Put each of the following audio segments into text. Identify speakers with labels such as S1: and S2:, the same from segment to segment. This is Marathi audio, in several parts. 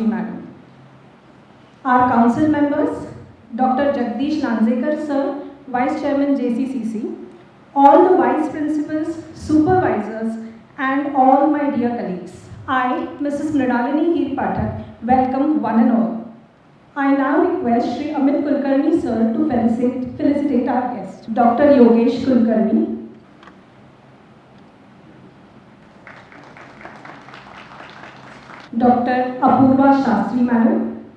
S1: Shastri Madam. Our council members, Dr. Jagdish Nanzekar Sir, Vice Chairman JCCC, all the Vice Principals, Supervisors, and all my dear colleagues. I, Mrs. Mridalini Heer Pathak, welcome one and all. I now request Shri Amit Kulkarni Sir to felicitate our guest, Dr. Yogesh Kulkarni. Dr. Apurva Shastri Madam.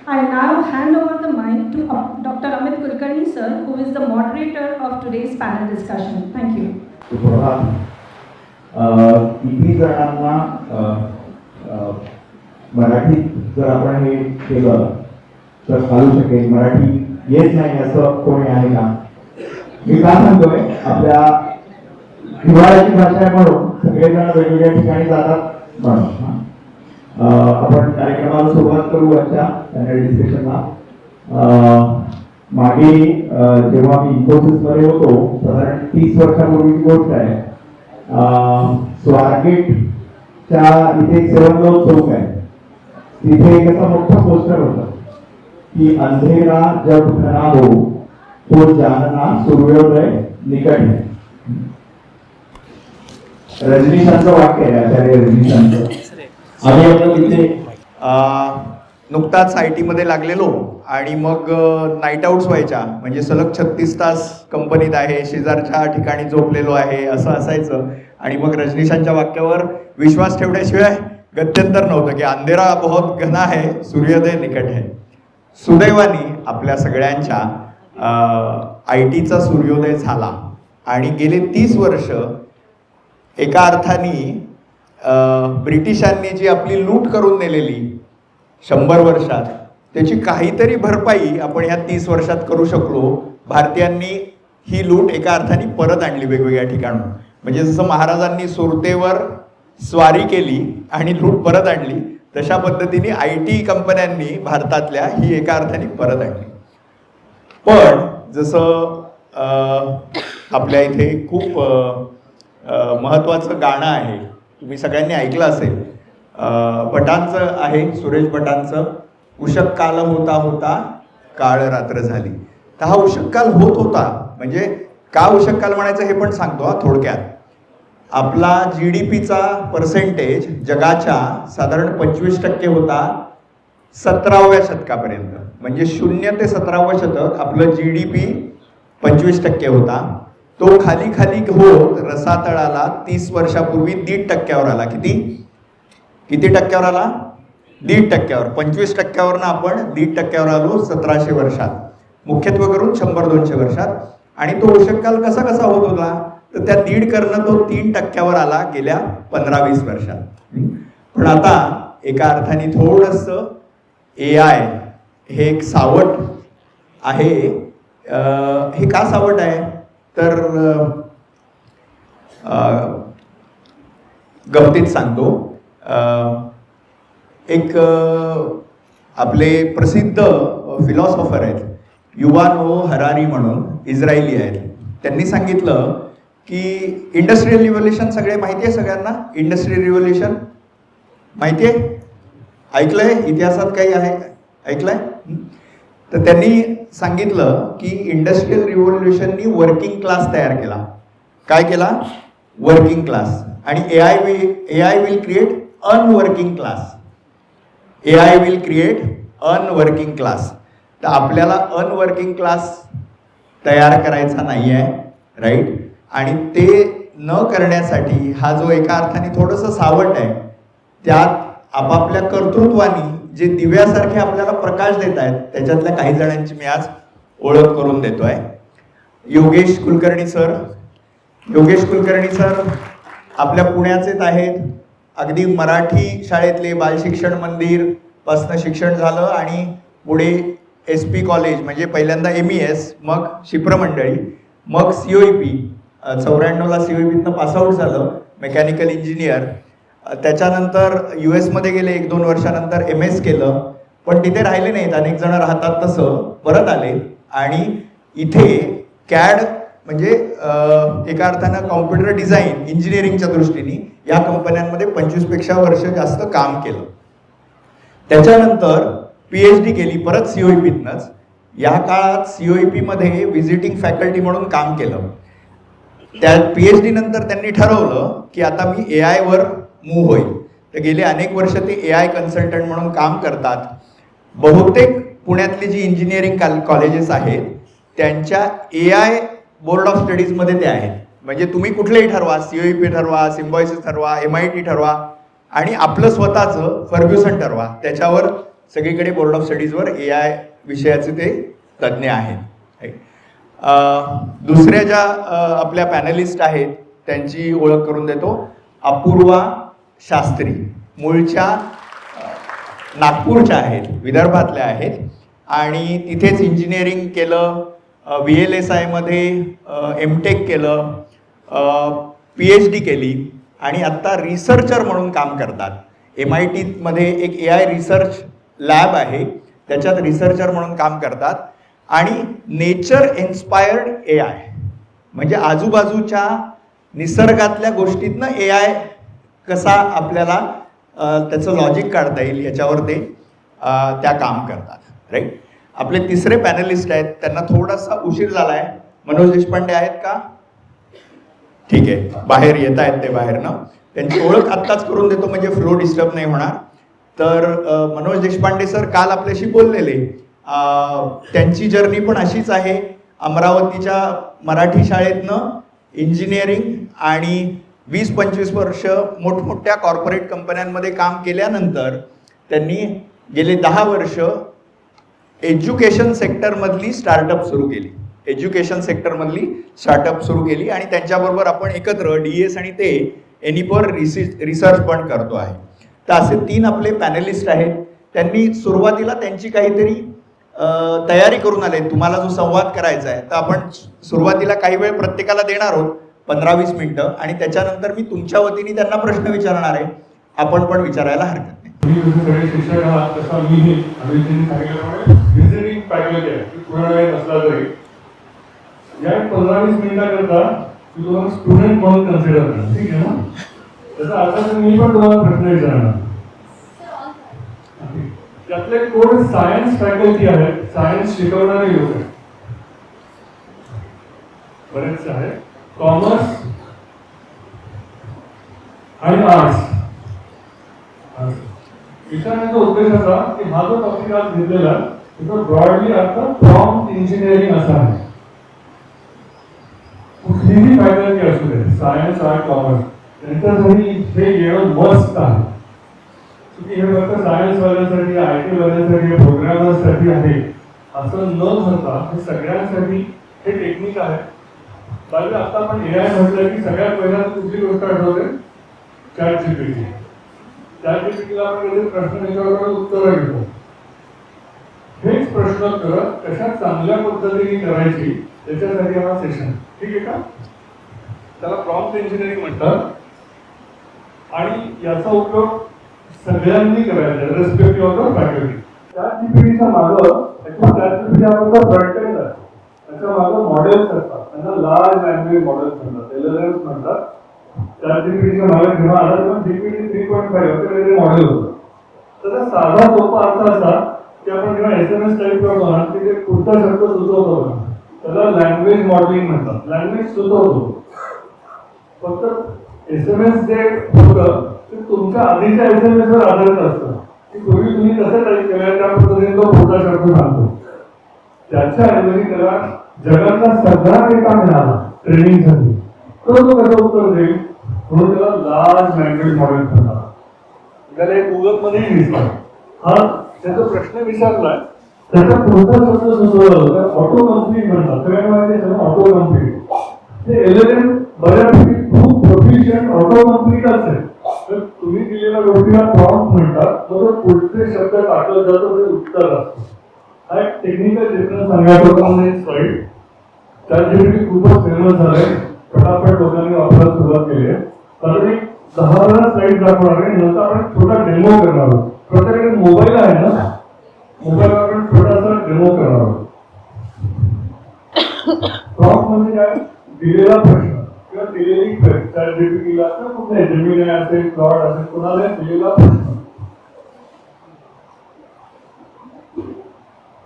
S1: I now hand over the mic to Dr. Amit Kulkarni Sir, who is the moderator of today's panel discussion. Thank you.
S2: किती जणांना मराठीत जर आपण हे केलं तर चालू शकेल? मराठी येत नाही असं कोणी आहे का? मी का सांगतोय, आपल्या हिवाळ्याची भाषा आहे म्हणून सगळेजण वेगवेगळ्या ठिकाणी जातात म्हणून आपण कार्यक्रमाला सुरुवात करू आजच्या पॅनल डिस्कशनला. मागे जेव्हा मी इन्फोसिसमध्ये होतो, साधारण 30 वर्षापूर्वीची गोष्ट आहे. स्वारगेटच्या इथे एक सेवनलोक चौक आहे, तिथे एक असा मोठा पोस्टर होता की अंधेरा जब घना हो तो जानना सूर्योदय निकट है. रजनीशांचं वाक्य आहे, आचार्य रजनीशांचं. आम्ही आपण तिथे
S3: नुकताच IT मध्ये लागलेलो आणि मग नाईट आउट्स व्हायच्या, म्हणजे सलग 36 तास कंपनीत आहे, शेजारच्या ठिकाणी झोपलेलो आहे असं असायचं. आणि मग रजनीशांच्या वाक्यावर विश्वास ठेवण्याशिवाय गत्यंतर नव्हतं की अंधेरा बहुत घना है सूर्योदय निकट है. सुदैवाने आपल्या सगळ्यांच्या ITचा सूर्योदय झाला आणि गेले 30 वर्ष एका अर्थाने ब्रिटिशांनी जी आपली लूट करून नेलेली 100 वर्षात, त्याची काहीतरी भरपाई आपण ह्या 30 वर्षात करू शकलो. भारतीयांनी ही लूट एका अर्थाने परत आणली वेगवेगळ्या ठिकाणून. म्हणजे जसं महाराजांनी सुरतेवर स्वारी केली आणि लूट परत आणली, तशा पद्धतीने IT कंपन्यांनी भारतातल्या ही एका अर्थाने परत आणली. पण जसं आपल्या इथे खूप महत्त्वाचं गाणं आहे, तुम्ही सगळ्यांनी ऐकलं असेल, भटांचं आहे, सुरेश भटांचं, उषक काल होता होता काळ रात्र झाली. तर हा उषक काल होत होता, म्हणजे का उषक काल म्हणायचं हे पण सांगतो थोडक्यात. आपला GDPचा पर्सेंटेज जगाच्या साधारण 25% होता 17व्या शतकापर्यंत. म्हणजे 0 ते 17वं शतक आपलं GDP 25% होता. तो खाली खाली होत रसातळाला 30 वर्षापूर्वी 1.5% आला. किती टक्क्यावर आला? 1.5%. 25%वरनं आपण 1.5% आलो 1700 वर्षात, मुख्यत्वे करून 100-200 वर्षात. आणि तो उषककाल कसा होत होता, तर त्या 1.5% तो 3% आला गेल्या 15-20 वर्षात. पण आता एका अर्थाने थोडंसं AI हे एक सावट आहे. हे का सावट आहे तर गमतीत सांगतो. एक आपले प्रसिद्ध फिलॉसॉफर आहेत, युव्हाल नोआ हरारी म्हणून, इस्रायली आहेत. त्यांनी सांगितलं की इंडस्ट्रियल रिव्होल्यूशन सगळे माहिती आहे सगळ्यांना. इंडस्ट्रियल रिव्होल्यूशन माहिती आहे? ऐकलंय? इतिहासात काही आहे ऐकलंय? तर त्यांनी सांगितलं की इंडस्ट्रियल रिव्होल्यूशननी वर्किंग क्लास तयार केला. काय केला? Working class. आणि AI will create अनवर्किंग class. AI will create अनवर्किंग class. तर आपल्याला अनवर्किंग क्लास तयार करायचा नाही आहे, राईट? आणि ते न करण्यासाठी हा जो एका अर्थाने थोडंसं सावट आहे, त्यात आपापल्या कर्तृत्वानी जे दिव्यासारखे आपल्याला प्रकाश देत आहेत, त्याच्यातल्या काही जणांची मी आज ओळख करून देतोय. योगेश कुलकर्णी सर आपल्या पुण्याचेच आहेत. अगदी मराठी शाळेतले बालशिक्षण मंदिर पासून शिक्षण झालं आणि पुढे SP कॉलेज, म्हणजे पहिल्यांदा MES, मग शिप्रमंडळी, मग COEP. 94ला COEPतनं पासआउट झालं, मेकॅनिकल इंजिनियर. त्याच्यानंतर US मध्ये गेले, 1-2 वर्षानंतर MS केलं. पण तिथे राहिले नाहीत, अनेक जण राहतात तसं परत आले आणि इथे CAD म्हणजे एका अर्थानं कॉम्प्युटर डिझाईन इंजिनिअरिंगच्या दृष्टीने या कंपन्यांमध्ये 25पेक्षा वर्ष जास्त काम केलं. त्याच्यानंतर PhD केली परत COEPतनंच. या काळात COEPमध्ये व्हिजिटिंग फॅकल्टी म्हणून काम केलं. त्या PhD नंतर त्यांनी ठरवलं की आता मी AI वर मूव्ह होईल. तर गेले अनेक वर्ष ते AI कन्सल्टंट म्हणून काम करतात. बहुतेक पुण्यातली जी इंजिनिअरिंग कॉलेजेस आहेत त्यांच्या AI बोर्ड ऑफ स्टडीजमध्ये ते आहेत. म्हणजे तुम्ही कुठलेही ठरवा, COEP ठरवा, सिम्बायोसिस ठरवा, MIT ठरवा आणि आपलं स्वतःचं फर्ग्युसन ठरवा, त्याच्यावर सगळीकडे बोर्ड ऑफ स्टडीजवर AI विषयाचे ते तज्ज्ञ आहेत. दुसऱ्या ज्या आपल्या पॅनलिस्ट आहेत त्यांची ओळख करून देतो. अपूर्वा शास्त्री मूळच्या नागपूरच्या आहेत, विदर्भातल्या आहेत आणि तिथेच इंजिनिअरिंग केलं, VLSI मध्ये MTech केलं, PhD केली आणि आत्ता रिसर्चर म्हणून काम करतात. MIT मध्ये एक AI रिसर्च लॅब आहे, त्याच्यात रिसर्चर म्हणून काम करतात. आणि नेचर इन्स्पायर्ड AI म्हणजे आजूबाजूच्या निसर्गातल्या गोष्टीतनं AI कसा आपल्याला त्याचं लॉजिक काढता येईल याच्यावर ते त्या काम करतात. राईट. आपले तिसरे पॅनलिस्ट आहेत, त्यांना थोडासा उशीर झाला आहे. मनोज देशपांडे आहेत का? ठीक आहे, बाहेर येत आहेत ते बाहेरनं. त्यांची ओळख आत्ताच करून देतो म्हणजे फ्लो डिस्टर्ब नाही होणार. तर मनोज देशपांडे सर काल आपल्याशी बोललेले. त्यांची जर्नी पण अशीच आहे. अमरावतीच्या मराठी शाळेतनं इंजिनिअरिंग आणि 20-25 वर्ष मोठमोठ्या कॉर्पोरेट कंपन्यांमध्ये काम केल्यानंतर त्यांनी गेले 10 वर्ष एज्युकेशन सेक्टरमधली स्टार्टअप सुरू केली आणि त्यांच्याबरोबर आपण एकत्र DS आणि ते एनिपर रिसर्च पण करतो आहे. तर असे 3 आपले पॅनलिस्ट आहेत. त्यांनी सुरुवातीला त्यांची काहीतरी तयारी करून आले. तुम्हाला जो संवाद करायचा आहे तर आपण सुरुवातीला काही वेळ प्रत्येकाला देणार आहोत, 15-20 मिनिटं, आणि त्याच्यानंतर मी तुमच्या वतीने त्यांना प्रश्न विचारणार आहे. आपण पण विचारायला हरकत नाही.
S4: शिक्षक आहात तसा मी व्हिजिटिंग फॅकल्टी आहे, पूर्ण वेळ नसला तरी या 15-20 मिनिटाकरता मी तुम्हाला स्टुडंट म्हणून कन्सिडर करणार. ठीक आहे ना? त्याचा अर्थ मी पण तुम्हाला प्रश्न विचारणार. त्यातले कोण सायन्स फॅकल्टी आहेत, सायन्स शिकवणारे लोक आहेत बरेचसे आहेत. कॉमर्स आणि आर्ट्स. विचारण्याचा उद्देश असा की हा जो टॉपिक आज घेतलेला तो ब्रॉडली अर्थ प्रॉम्प्ट इंजिनिअरिंग असा आहे. कुठलीही फॅकल्टी असू दे, सायन्स आर्ट कॉमर्स, त्यांच्यासाठी हे येणं मस्त आहे. हे फक्त सायन्स वाल्यांसाठी, IT वाल्यांसाठी, प्रोग्रामर्ससाठी आहे असं न म्हणता हे सगळ्यांसाठी हे टेक्निक आहे. बाकी आता आपण AI म्हटलं की सगळ्यात पहिल्यांदा कुठली गोष्ट आठवते? ChatGPT. ChatGPTला आपण कधी प्रश्न विचारतो, उत्तरं घेतो. हेच प्रश्न करत कशा चांगल्या पद्धतीने करायची त्याच्यासाठी हा सेशन. ठीक आहे का? त्याला प्रॉम्प्ट इंजिनिअरिंग म्हणतात आणि याचा उपयोग सगळ्यांनी करायचा रेस्पेक्टिव्ह ऑफ द फॅकल्टी. ChatGPTच्या मागं ChatGPT आपल्याला फ्रंट एंड आहे, त्याच्या मागं मॉडेल्स असतात, त्यांना लार्ज लँग्वेज मॉडेल्स म्हणतात, LLMs म्हणतात. ChatGPTच्या मागे जेव्हा आला तेव्हा GPT 3.5 असे वेगळे मॉडेल होतं. त्याचा साधा सोपा अर्थ असा की आपण जेव्हा SMS टाईप करतो ना की ते पुढचा शब्द सुचवतो, त्याला लँग्वेज मॉडेलिंग म्हणतात. लँग्वेज सुचवतो. फक्त SMS जे होतं ते तुमच्या आधीच्या SMS वर आधारित असतं की पूर्वी तुम्ही कसं टाईप केलं त्या पद्धतीने तो पुढचा शब्द सांगतो. त्याच्याऐवजी त्याला जगातला सगळा डेटा मिळाला ट्रेनिंगसाठी, तर तो कसं उत्तर देईल म्हणून त्याला लार्ज लँग्वेज मॉडेल म्हणतात. त्याला एक गुगलमध्येही दिसला. हा त्याचा प्रश्न विचारलाय, त्याचा पुढचा शब्द सुचवला होता, ऑटो कम्प्लीट म्हणतात. सगळ्यांना माहिती आहे ऑटो कम्प्लीट. ते LLM बऱ्यापैकी खूप प्रोफिशियंट ऑटो कम्प्लीट असेल तर तुम्ही दिलेल्या गोष्टीला प्रॉम्प्ट म्हणतात, तर पुढचे शब्द टाकलं जातं ते उत्तर असतं. हा एक टेक्निकल डिफरन्स सांगायचा होता म्हणजे स्लाइड. ChatGPT खूपच फेमस झालंय, फटाफट लोकांनी वापरायला सुरुवात केली आहे. तर एक 10 स्लाइड दाखवणार आहे, नंतर आपण छोटा डेमो करणार आहोत. प्रत्येकाकडे मोबाईल आहे ना, मोबाईल आपण छोटासा डेमो करणार आहोत. प्रॉम्प्ट म्हणजे काय, दिलेला प्रश्न किंवा दिलेली चॅट जीपीटीला किंवा कुठल्या जेमिनी असेल, क्लॉड असेल, कुणाला दिलेला प्रश्न,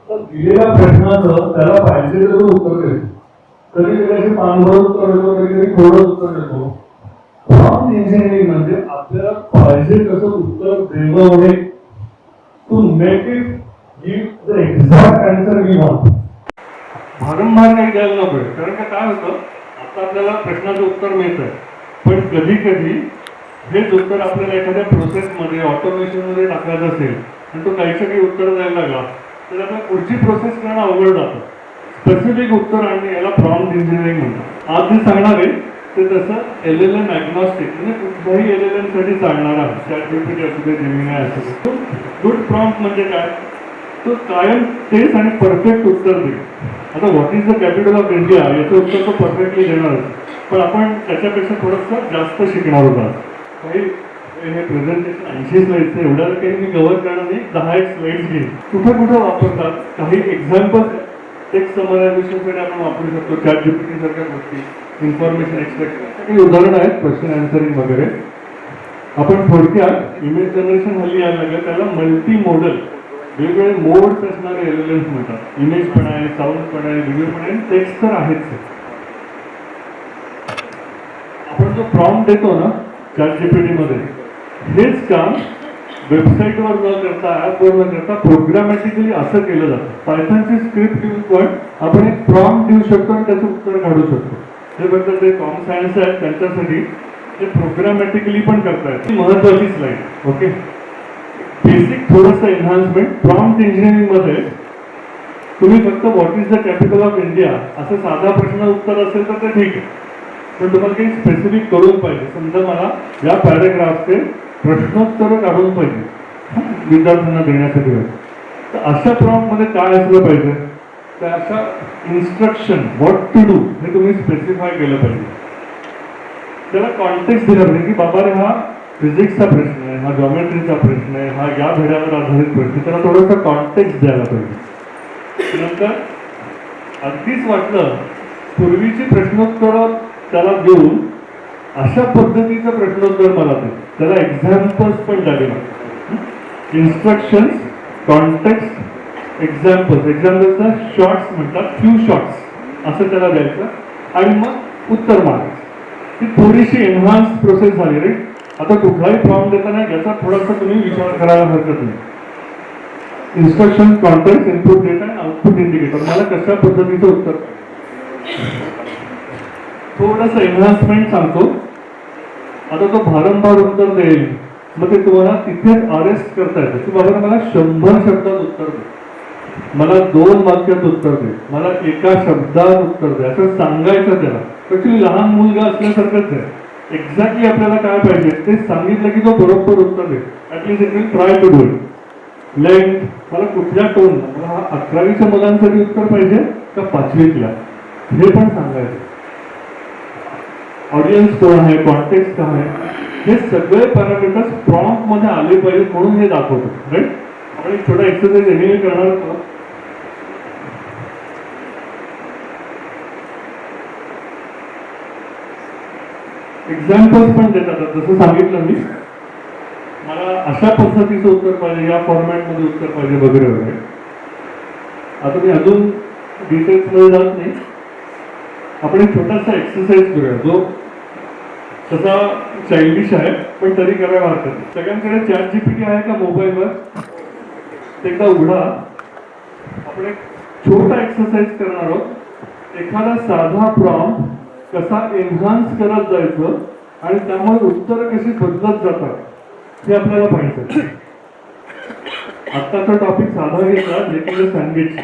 S4: तर दिलेल्या प्रश्नाचं त्याला पाहिजे तर उत्तर देतो. कधी कधी असे पानभर उत्तर देतो, कधी कधी थोडं उत्तर देतो. प्रॉम्प्ट इंजिनिअरिंग म्हणजे आपल्याला पाहिजे तसं उत्तर देणं, to make it give the exact answer we want. भारंभार काही द्यायला नको, कारण का काय होतं, आता आपल्याला प्रश्नाचं उत्तर मिळत आहे, पण कधी कधी हेच उत्तर आपल्याला एखाद्या प्रोसेसमध्ये ऑटोमेशनमध्ये टाकायचं असेल आणि तो काही उत्तर द्यायला लागला तर आपल्याला पुढची प्रोसेस करणं अवघड जातं. स्पेसिफिक उत्तर आणणे याला प्रॉम्प्ट इंजिनिअरिंग म्हणतात. आज जे सांगणार आहे ते तसं LLM ॲग्नॉस्टिक, म्हणजे कुठल्याही LLM साठी चालणार आहे. चॅट जीपीटी असू दे, जेमिनी असू दे. गुड प्रॉम्प्ट म्हणजे काय, तो कायम तेच आणि परफेक्ट उत्तर देईल. आता what is the capital of India याचं उत्तर तो परफेक्टली देणार, पण आपण त्याच्यापेक्षा थोडंसं जास्त शिकणार होता. काही हे प्रेझेंटेशन 80 स्लाइड्स एवढ्या काही मी कव्हर करणार नाही, 10 स्लाइड्स घेईन. कुठं कुठं वापरतात, काही एक्झाम्पल्स टेक्स्ट समरायझेशनसाठी आपण वापरू शकतो, चॅट जीपीटी सारख्या गोष्टी, इन्फॉर्मेशन एक्सट्रॅक्शन, काही उदाहरणं आहेत, क्वेश्चन आन्सरिंग वगैरे. आपण थोडक्यात इमेज जनरेशन हल्ली यायला लागलं, त्याला मल्टी मॉडल, वेगवेगळे मोड्स असणारे LLMs म्हणतात. इमेज पण आहे, साऊंड पण आहे, व्हिडिओ पण आहे, टेक्स्ट तर आहेच. आपण जो प्रॉम्प्ट देतो ना चॅट जीपीटीमध्ये, हेच काम वेबसाईटवर न करता, ॲपवर न करता प्रोग्रामॅटिकली असं केलं जातं. पायथॉनची स्क्रिप्ट यूज करून आपण एक प्रॉम्प्ट देऊ शकतो आणि त्याचं उत्तर काढू शकतो. हे फक्त जे कॉम सायन्स आहेत त्यांच्यासाठी ते प्रोग्रामॅटिकली पण करता येतं. महत्वाची स्लाइड. ओके, बेसिक थोडंसं एन्हान्समेंट. प्रॉम्प्ट इंजिनिअरिंगमध्ये तुम्ही फक्त what is the capital of India असं साधा प्रश्न उत्तर असेल तर ते ठीक आहे, पण तुम्हाला काही स्पेसिफिक करून पाहिजे. समजा मला या पॅराग्राफचे प्रश्नोत्तर काढून पाहिजे विद्यार्थ्यांना देण्यासाठी, तर अशा प्रॉम्प्टमध्ये काय असलं पाहिजे, तर अशा इन्स्ट्रक्शन व्हॉट टू डू हे तुम्ही स्पेसिफाय केलं पाहिजे. त्याला कॉन्टेक्स्ट दिला पाहिजे की बाबा रे हा फिजिक्सचा प्रश्न आहे, हा जॉमेट्रीचा प्रश्न आहे, हा या धड्यावर आधारित प्रश्न, त्याला थोडंसं कॉन्टेक्स्ट द्यायला पाहिजे. नंतर अगदीच वाटलं पूर्वीची प्रश्नोत्तरं त्याला देऊन अशा पद्धतीचं प्रश्नोत्तर मला दे, त्याला एक्झाम्पल्स पण द्यावे लागतात. इन्स्ट्रक्शन्स, कॉन्टेक्स्ट, एक्झाम्पल्सला शॉर्ट्स म्हणतात, फ्यू शॉर्ट्स असं त्याला द्यायचं आणि मग उत्तर मागायचं. ती थोडीशी एन्हान्स प्रोसेस झाली रे. आता कुठलाही प्रॉम्प्ट देताना याचा थोडासा तुम्ही विचार करायला हरकत नाही. इन्स्ट्रक्शन, कॉन्टेक्स्ट, इनपुट डेटा आणि आउटपुट इंडिकेटर, मला कशा पद्धतीचं उत्तर, थोडंसं एन्हान्समेंट सांगतो. आता तो भारंभार उत्तर देईल, मग ते तुम्हाला तिथेच अरेस्ट करता येतं की बाबा मला 100 शब्दात उत्तर दे, मला 2 वाक्यात उत्तर दे, मला 1 शब्दात उत्तर दे, असं सांगायचं त्याला. ऍक्च्युली लहान मुलगा असल्यासारखंच आहे. एक्झॅक्टली आपल्याला काय पाहिजे ते सांगितलं की तो बरोबर उत्तर दे. At least it will try to do it. Length, मला कुठल्या टोन, मला हा 11वीच्या मुलांसाठी उत्तर पाहिजे का 5वीतल्या, हे पण सांगायचं. ऑडियन्स कोण आहे, कॉन्टेक्स्ट काय आहे, हे सगळे पॅरामीटर्स प्रॉम्प्ट मध्ये आले पाहिजेत म्हणून हे दाखवतो. राईट, आपण एक छोटा एक्सरसाइज एनिवे करणार होतो. एक्झाम्पल्स पण देतात, जसं सांगितलं मी, मला अशा पद्धतीचं उत्तर पाहिजे, या फॉर्मॅटमध्ये उत्तर पाहिजे वगैरे वगैरे. आता मी अजून डिटेल्समध्ये जात नाही, आपण एक छोटासा एक्सरसाइज करूया जो तसा चाइल्डिश आहे पण तरी करायला हरकत नाही. सगळ्यांकडे चॅट जीपीटी आहे का मोबाईलवर, ते एकदा उघडा. आपण एक छोटा एक्सरसाइज करणार आहोत. एखादा साधा प्रॉम्प्ट कसा एन्हान्स करत जायचं आणि त्यामुळे उत्तर कशी बदलत जातात हे आपल्याला पाहिजे. आत्ताचा टॉपिक साधा घेतला, मेकिंग सँडविच,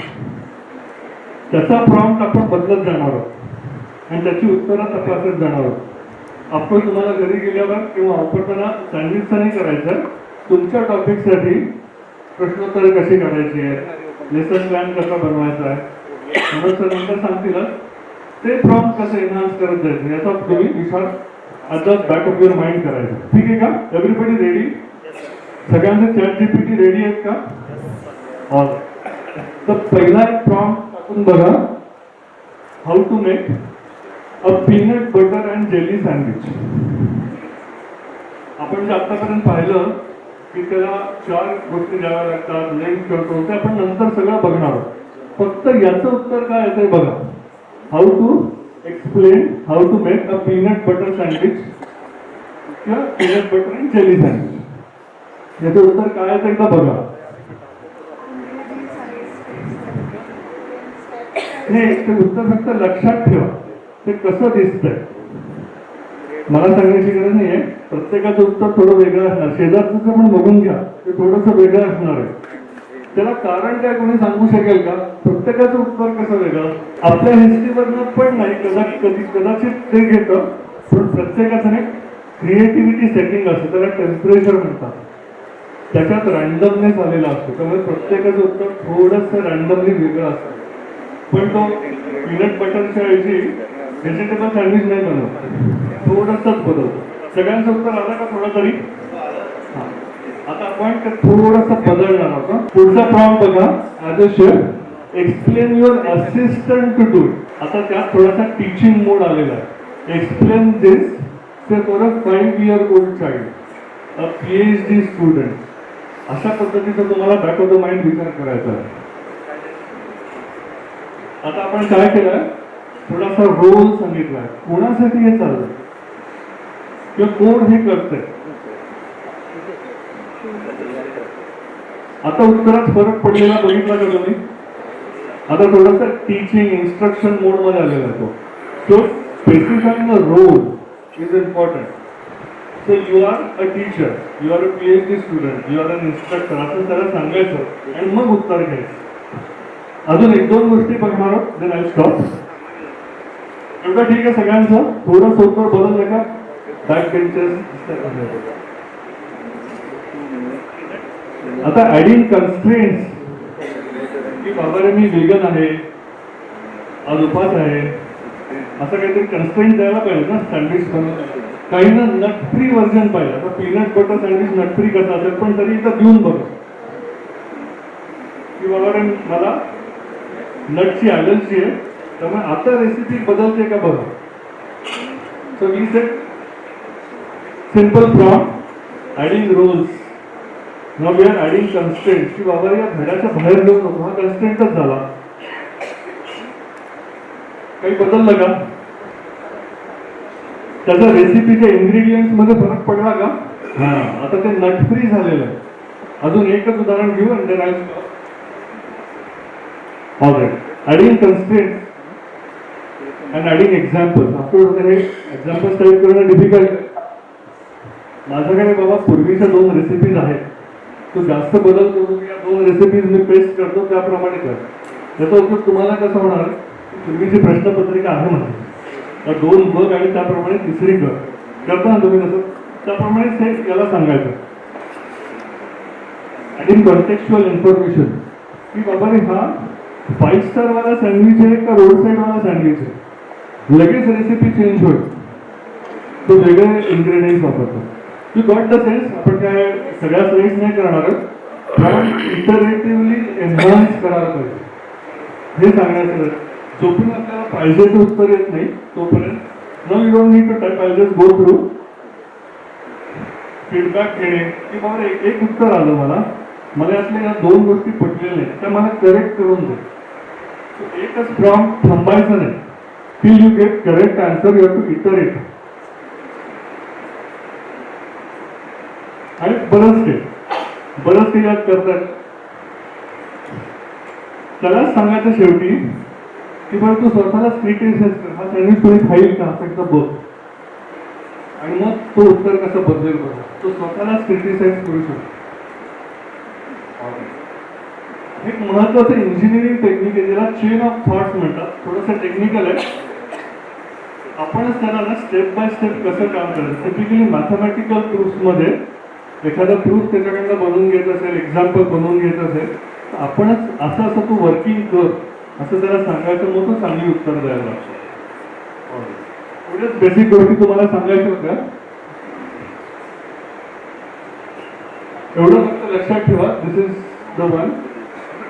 S4: त्याचा प्रॉम्प्ट आपण बदलत जाणार आहोत आणि त्याची उत्तरं तपासत जाणार आहोत. आपण तुम्हाला घरी गेल्यावर किंवा वापरताना सँडविचचा नाही करायचं, तुमच्या टॉपिकसाठी प्रश्नोत्तरे कशी काढायची आहे, लेसन प्लॅन कसा बनवायचा आहे, नंतर सांगतीलच. ते प्रॉम्प्ट कसं एनहान्स करत जायचं याचा तुम्ही विचार at the back of your mind करायचा. ठीक आहे का? Everybody ready? सगळ्यांचे चॅट जीपीटी रेडी आहेत का? तर पहिला एक प्रॉम्प्ट टाकून बघा. How to make a peanut butter and jelly sandwich. आपण जे आतापर्यंत पाहिलं की त्याला 4 गोष्टी द्याव्या लागतात, लेंथ करतो, ते आपण नंतर सगळं बघणार आहोत. फक्त याचं उत्तर काय येतंय बघा. How to explain how to make a peanut butter sandwich किंवा peanut butter and jelly sandwich. याचं उत्तर काय आहे ते एकदा बघा. हे ते उत्तर फक्त लक्षात ठेवा, ते कसं दिसतंय. मला सांगण्याची गरज नाहीये, प्रत्येकाचं उत्तर थोडं वेगळं असणार. शेजारचं पण बघून घ्या, ते थोडंसं वेगळं असणार आहे. त्याला कारण काय कोणी सांगू शकेल का? प्रत्येकाचं उत्तर कसं वेगळं? आपल्या हिस्ट्रीवरनं पण नाही, कदाचित ते घेतं, पण प्रत्येकाचं एक क्रिएटिव्हिटी सेटिंग असतं, त्याला टेम्परेचर म्हणतात. त्याच्यात रँडमनेस आलेला असतो, त्यामुळे प्रत्येकाचं उत्तर थोडंसं रँडमली वेगळं असतं. पण तो पीनट बटरच्या ऐवजी व्हेजिटेबल सँडविच नाही बनवत, थोडंसंच बदलतो. सगळ्यांचं उत्तर आलं का थोडं तरी? आता आपण ते थोडंसं बदलणार आहोत. पुढचा प्रॉम्प्ट बघा. As a chef explain your assistant to do. आता त्यात थोडासा टीचिंग मोड आलेला आहे. Explain this say for a 5 year old child, a PhD student. अशा पद्धतीचा तुम्हाला बॅक ऑफ द माइंड विचार करायचा आहे. आता आपण काय केलंय, थोडासा रोल सांगितलाय, कोणासाठी हे चाललंय किंवा कोण हे करतंय. आता उत्तरात फरक पडलेला बघितला का तुम्ही? आता थोडासा टीचिंग इन्स्ट्रक्शन मोड मध्ये आलेला आहे तो. So specifying the role is important. So you are a teacher, you are a PhD student, you are an instructor, असं त्याला सांगायचं आणि मग उत्तर घ्यायचं. अजून 1-2 गोष्टी बघणार आहोत, देन आय स्टॉप. एवढं ठीक आहे सगळ्यांचं? थोडं उत्तर बदललं का? Back benchers. आता ऍडिंग कन्स्ट्रेंट्स, की बाबा रे मी वेगन आहे, आज उपास आहे, असं काहीतरी कन्स्ट्रेंट द्यायला पाहिजे ना सँडविच बनवताना. काही ना नट फ्री व्हर्जन पाहिजे. आता peanut butter sandwich nut free कसं असेल, पण तरी एकदा देऊन बघ की बाबा रे मला नटची ॲलर्जी आहे, त्यामुळे आता रेसिपी बदलते का बघा. So we set simple prompt, adding roles. Now we are adding constraints, की बाबा या धड्याच्या बाहेर जाऊ नको, हा कन्स्ट्रेंटच झाला. काही बदललं का? त्याचा रेसिपीच्या इन्ग्रेडियंट्स मध्ये फरक पडला का? हा, आता ते नट फ्री झालेलं आहे. अजून एकच उदाहरण घेऊ आणि then I stop. Alright, adding constraints and adding examples. आपल्याला हे एक्झाम्पल्स टाईप करणं डिफिकल्ट. माझ्याकडे बाबा पूर्वीच्या 2 रेसिपीज आहेत, तो जास्त बदल करू या 2 रेसिपीज मी पेस्ट करतो त्याप्रमाणे कर. त्याचा उपयोग तुम्हाला कसा होणार? पूर्वीची प्रश्नपत्रिका आहे माझी, 2 बघ आणि त्याप्रमाणे 3री कर. करता ना तुम्ही तसं? त्याप्रमाणे हे याला सांगायचं. ॲडिंग कॉन्टेक्च्युअल इन्फॉर्मेशन, की बाबा रे हा 5 स्टार वाला सँडविच आहे का रोड साईड वाला सँडविच आहे. लगेच रेसिपी चेंज होईल, तो वेगळे इन्ग्रेडियंट्स वापरतो. You got the sense? आपण काय सगळ्या स्लाइड्स नाही करणार, पण इटरेटिव्हली एन्हान्स करायला पाहिजे हे सांगण्याचं. जोपर्यंत आपल्याला पाहिजे ते उत्तर येत नाही तोपर्यंत no, you don't need to type, I just go through. Feedback घेणे, की बाबा एक उत्तर आलं मला यातल्या या 2 गोष्टी पटलेल्या नाही, त्या मला करेक्ट करून दे. एकच प्रॉम्प्ट थांबायचं नाही. Till you get correct answer, you have to iterate. आणि बरंच काही याद करतात. त्यालाच सांगायचं शेवटी की बरं तू स्वतःला क्रिटिसाइज कर, हा सँडविच कोणी खाईल का असं एकदा बघ, आणि मग तो उत्तर कसं बदलेल बघा. तो स्वतःलाच क्रिटिसाइज करू शकतो. एक महत्वाचं इंजिनिअरिंग टेक्निक आहे, ज्याला चेन ऑफ थॉट्स म्हणतात. थोडंसं टेक्निकल आहे, आपणच त्याला ना स्टेप बाय स्टेप कसं काम करायचं. टिपिकली मॅथमॅटिकल प्रूफ्समध्ये एखादा प्रूफ त्याच्याकडनं बनवून घेत असेल, एक्झाम्पल बनवून घेत असेल, तर आपणच असं तू वर्किंग कर असं त्याला सांगायचं, मग तो चांगली उत्तर द्यायला लागतो. एवढ्याच बेसिक गोष्टी तुम्हाला सांगायच्या होत्या. एवढं फक्त लक्षात ठेवा, this is the one.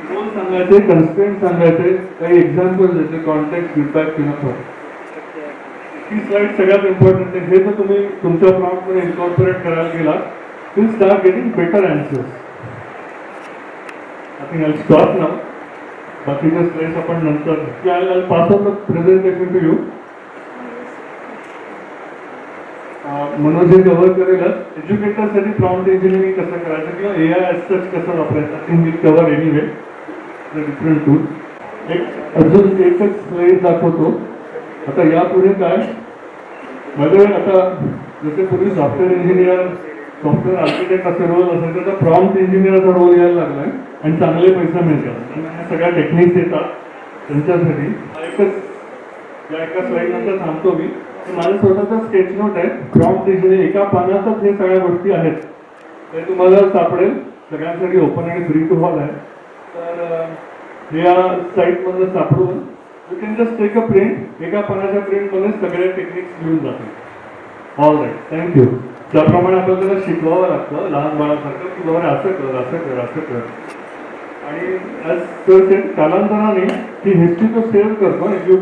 S4: Role सांगायचे, कन्स्ट्रेंट सांगायचे, काही एक्झाम्पल द्यायचे, कॉन्टेक्स्ट, फीडबॅक किंवा थॉट. ही स्लाइड सगळ्यात इम्पॉर्टंट आहे. हे जर तुम्ही तुमच्या प्रॉम्प्टमध्ये इन्कॉर्पोरेट करायला गेला will start getting better answers. I think I stop now. बाकीच्या स्लाइड्स आपण नंतर I pass on the presentation to you. Manoj हे कव्हर करेलच. एज्युकेटरसाठी प्रॉम्प्ट इंजिनिअरिंग कसं करायचं किंवा AI ॲज कसं वापरायचं, I think we cover anyway the different tool. अजून एकच स्लाइड दाखवतो. आता यापुढे काय मध्ये आता जसे पूर्वी सॉफ्टवेअर इंजिनियर, सॉफ्टवेअर आर्किटेक्ट असे रोल असायचे, तर प्रॉम्प्ट इंजिनिअरचा रोल यायला लागलाय आणि चांगले पैसे मिळतात. आणि सगळ्या टेक्निक्स येतात त्यांच्यासाठी. या एका स्लाइड नंतर थांबतो मी. माझं स्वतःचा स्केच नोट आहे. प्रॉम्प्ट इंजिनिअरिंग एका पानातच हे सगळ्या गोष्टी आहेत. ते तुम्हाला सापडेल. सगळ्यांसाठी ओपन आणि फ्री टू ऑल आहे. तर या साईटमधून सापडून you can just take a print. एका पानाच्या प्रिंटमध्ये सगळे टेक्निक्स मिळून जातील. All right, thank you. त्याप्रमाणे आपल्याला शिकवावं लागतं लहान बाळासारखं की बाबा असं कर, असं कर, असं कर. आणि ॲज सर सेड, कालांतराने ही हिस्ट्री तो सेव्ह करतो. If you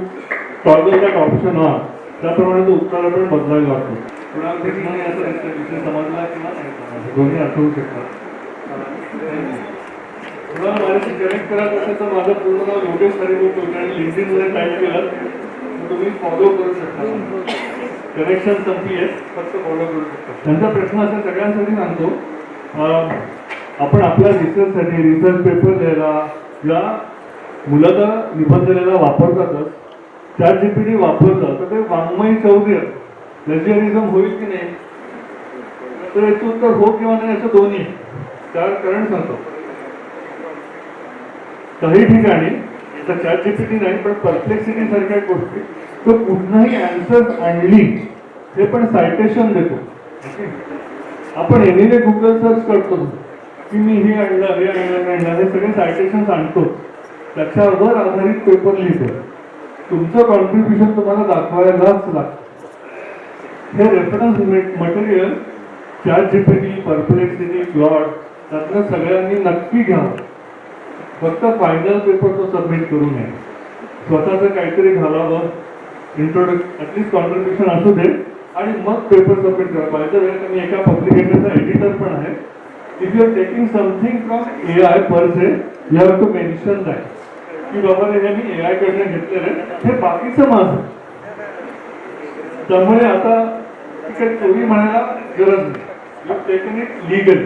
S4: toggle that option on, त्याप्रमाणे तो उत्तर आपण बदलायला लागतो. कुणाला प्रश्न नाही असं विषय समजला किंवा नाही समजला, दोन्ही आठवू शकतात. तुम्हाला माझ्याशी कनेक्ट करायचं असेल तर माझं पूर्ण नाव योगेश हरिभूत होतं आणि लिंक्डइनमध्ये टाईप केलं तर तुम्ही फॉलो करू शकता. कनेक्शन संपली आहे, फक्त फॉलो करू शकता. त्यांचा प्रश्न असा सगळ्यांसाठी सांगतो. आपण आपल्या रिसर्चसाठी रिसर्च पेपर लिहायला या मूलतः निबंध लिहायला वापरतातच. ChatGPT वापरलं तर ते वाङ्मयी चौर्य, प्लेजिअरिझम होईल की नाही, तर याचं उत्तर हो किंवा नाही असं दोन्ही. त्यावर कारण सांगतो. काही ठिकाणी आता ChatGPT नाही पण परप्लेक्सिटी सारख्या गोष्टी तो कुठलाही आन्सर आणली हे पण सायटेशन देतो. आपण एनिवे गुगल सर्च करतो की मी हे आणलं, हे आणलं, हे सगळे सायटेशन्स आणतो. त्याच्यावर आधारित पेपर लिहितो. तुमचं कॉन्ट्रीब्युशन तुम्हाला दाखवायलाच लागतं. हे reference material ChatGPT, perplexity, Claude त्यातलं सगळ्यांनी नक्की घ्यावं. फक्त फायनल पेपर तो सबमिट करू नये. स्वतःचं काहीतरी घालावं, ॲटलिस्ट कॉन्ट्रीब्युशन असू दे आणि मग पेपर सबमिट करा. पाहिजे वेळेला मी एका पब्लिकेशनचा एडिटर पण आहे. If you are taking something from AI per se, you have to mention that की बाबा हे मी AI कडनं घेतलेलं आहे, हे बाकीचं माझं. त्यामुळे आता काही चोरी म्हणायला गरज नाही. You taken it legal.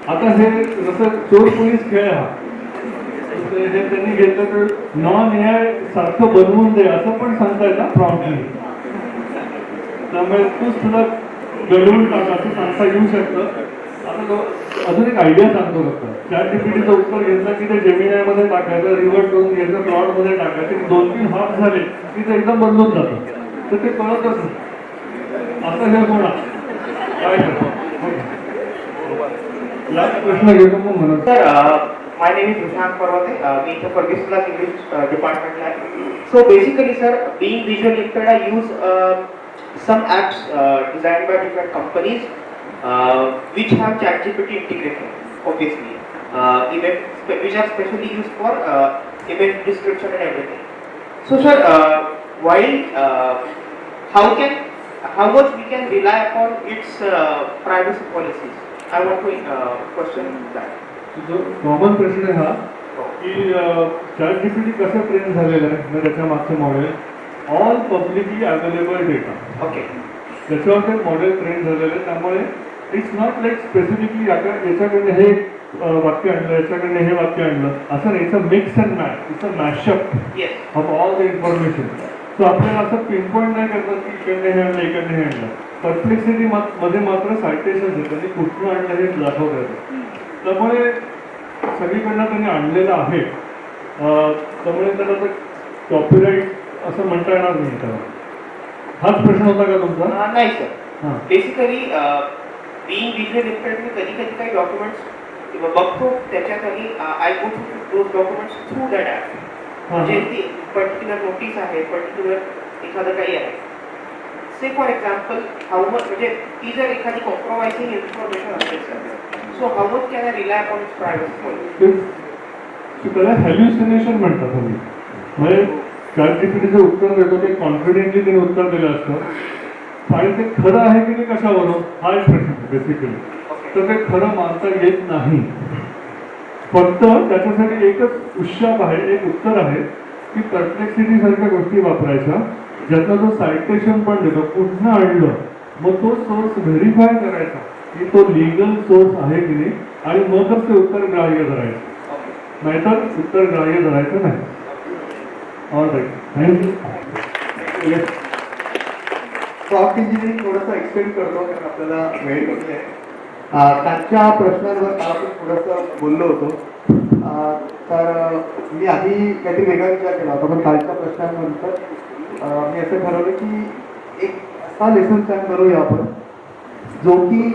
S4: आता हे जसं चोर पोलीस खेळ हा, हे त्यांनी घेतलं तर नॉन AI सारखं बनवून दे असं पण सांगता येत ना प्रॉम्प्टली. त्यामुळे तूच तुला घडवून टाका असं सांगता येऊ शकतं. आता अजून एक आयडिया सांगतो फक्त. ChatGPTचं उत्तर घेतलं की ते जेमिनायमध्ये टाकायचं, रिव्हर्ट करून घ्यायचं, क्लॉडमध्ये टाकायचं. 2-3 हाफ झाले की ते एकदम बदलून जातं. तर ते कळतच नाही. असं हे होणार काय करतो. लास्ट प्रश्न घेतो मग म्हणून.
S5: My name is Prashant Parwate. Me the Ferguson's English department. So basically, sir, being visual gifted, I use some apps designed by different companies which have ChatGPT integration, obviously. Which are specially used for image description and everything. So, sir, how much we can rely upon its privacy policies? I want to question that.
S4: जो कॉमन प्रश्न आहे हा की ChatGPT कसं ट्रेन झालेलं आहे, मग त्याच्या मागचं model all publicly available data.
S5: Okay.
S4: त्याच्यावर ते मॉडेल ट्रेन झालेलं आहे. त्यामुळे इट्स नॉट लाईक स्पेसिफिकली याच्याकडनं हे वाक्य आणलं, याच्याकडनं हे वाक्य आणलं असं नाही. It's a mix and match, it's a mashup of all the information. So आपल्याला असं पिनपॉईंट नाही करतात की इकडनं हे आणलं, इकडनं हे आणलं. परप्लेक्सिटी मध्ये मात्र सायटेशन आहे, त्यांनी कुठून आणलं हे दाखवता येतं. त्यामुळे सगळीकडनं त्यांनी आणलेलं आहे. त्यामुळे त्याला तर कॉपीराईट असं म्हणता येणार नाही. त्याला हाच प्रश्न होता का तुमचा?
S5: नाही sir. Basically being visual effect मी कधी कधी काही डॉक्युमेंट्स बघतो त्याच्यात आणि I go to those documents through that app. म्हणजे ती पर्टिक्युलर नोटीस आहे, पर्टिक्युलर एखादं काही आहे. Say for example how much म्हणजे ती जर एखादी कॉम्प्रोमाइजिंग इन्फॉर्मेशन असेल sir, so how much can I rely upon its privacy policy?
S4: की त्याला हॅल्युसिनेशन म्हणतात हल्ली. म्हणजे चॅट जीपीटीचं उत्तर देतो ते कॉन्फिडेंटली त्याने उत्तर दिलं असतं आणि ते खरं आहे की नाही कशावरून हा एक प्रश्न बेसिकली. तर ते खरं मानता येत नाही. फक्त त्याच्यासाठी एकच उशाप आहे, एक उत्तर आहे की परप्लेक्सिटी सारख्या गोष्टी वापरायच्या ज्याचा जो सायटेशन पण देतो कुठनं आणलं मग तो सोर्स व्हेरीफाय करायचा की तो लिगल सोर्स आहे की नाही आणि मगच ते उत्तर ग्राह्य धरायचं, नाहीतर उत्तर ग्राह्य धरायचं नाही. All right, thank you.
S6: Soft engineering थोडंसं एक्सटेंड करतो कारण आपल्याला वेळ कमी आहे. त्यांच्या प्रश्नांवर काल आपण थोडंसं बोललो होतो. तर मी आधी काहीतरी वेगळा विचार केला होता पण कालच्या प्रश्नांनंतर मी असं ठरवलं की एक असा लेसन प्लॅन करूया आपण जो की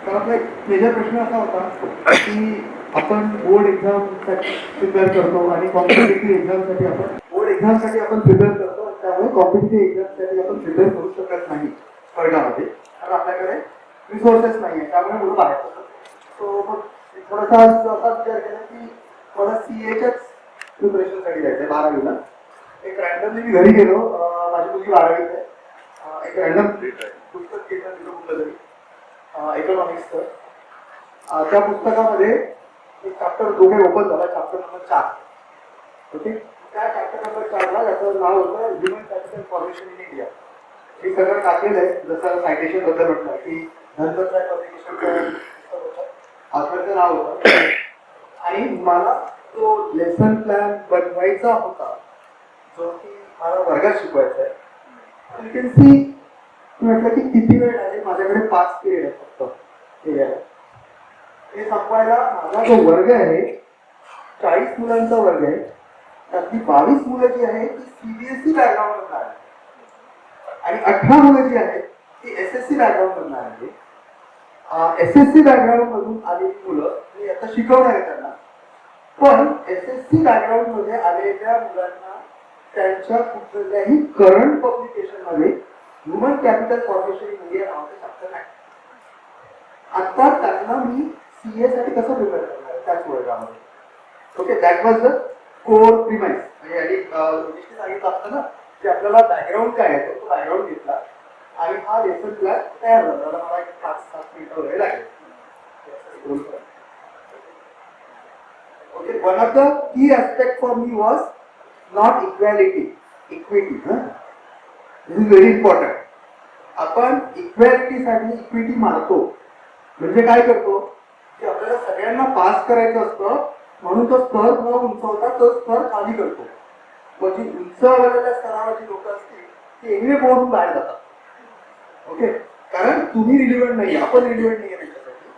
S6: तर आपला एक मेजर प्रश्न असा होता की आपण बोर्ड एक्झामसाठी प्रिपेअर करतो आणि कॉम्पिटेटिव्ह एक्झामसाठी आपण प्रिपेअर करतो. त्यामुळे कॉम्पिटेटिव्ह एक्झामसाठी आपण प्रिपेअर करू शकत नाही स्पर्धामध्ये कारण आपल्याकडे रिसोर्सेस नाही आहे. त्यामुळे मुलं बाहेर होतात. सो मग थोडासा असा विचार केला की मला CAच्याच प्रिपरेशनसाठी जायचं आहे 12वीला. एक रॅन्डमली मी घरी गेलो, माझी मुलगी 12वीत आहे. एक रॅन्डम पुस्तक घेतलं तिथं कुठलं तरी इकॉनॉमिक्सचं. त्या पुस्तकामध्ये एक चॅप्टर जो काही ओपन झाला चॅप्टर नंबर 4. ओके, त्या चॅप्टर नंबर 4ला त्याचं नाव होतं human capital formation in India. हे सगळं टाकलेलं आहे जसं सायटेशन बद्दल म्हटलं की धनपतराय पब्लिकेशनचं ऑथरचं नाव होतं आणि मला तो लेसन प्लॅन बनवायचा होता जो की मला वर्गात शिकवायचा आहे. यू कॅन सी म्हटलं की किती वेळ आहे, माझ्याकडे 5 पिरियड आहे फक्त हे आहे. हे संपवायला माझा जो वर्ग आहे 40 मुलांचा वर्ग आहे. त्यातली 22 मुलं जी आहे ती CBSE बॅकग्राऊंड आहे आणि 18 मुलं जी आहेत ती SSC बॅकग्राऊंड मधून आलेली. SSC बॅकग्राऊंड मधून आलेली मुलं मी आता शिकवणार आहे त्यांना. पण SSC बॅकग्राऊंड मध्ये आलेल्या मुलांना त्यांच्या कुठल्याही करंट पब्लिकेशन मध्ये human capital formation in India नावाचं चॅप्टर नाही. आता त्यांना मी CA साठी कसं प्रिपेअर करणार आहे त्याच वर्गामध्ये. Okay, that was the core premise. म्हणजे सांगितलं असतं ना की आपल्याला बॅकग्राऊंड काय आहे तो बॅकग्राऊंड घेतला आणि हा लेसन प्लॅन तयार झाला. त्याला मला एक 5-7 मिनिटं वगैरे लागेल. Okay, one of the key aspect for me was not equality, equity. This is very important. आपण इक्वॅलिटीसाठी इक्विटी मारतो म्हणजे काय करतो की आपल्याला सगळ्यांना पास करायचं असतं म्हणून तो स्तर न उंचवता तो स्तर खाली करतो. मग जी उंचवलेल्या स्तरावरची लोक असतील ती एनिवे बोर्डून बाहेर जातात. ओके, कारण तुम्ही रिलिव्हंट नाही, आपण रिलिव्हंट नाही आहे त्याच्यासाठी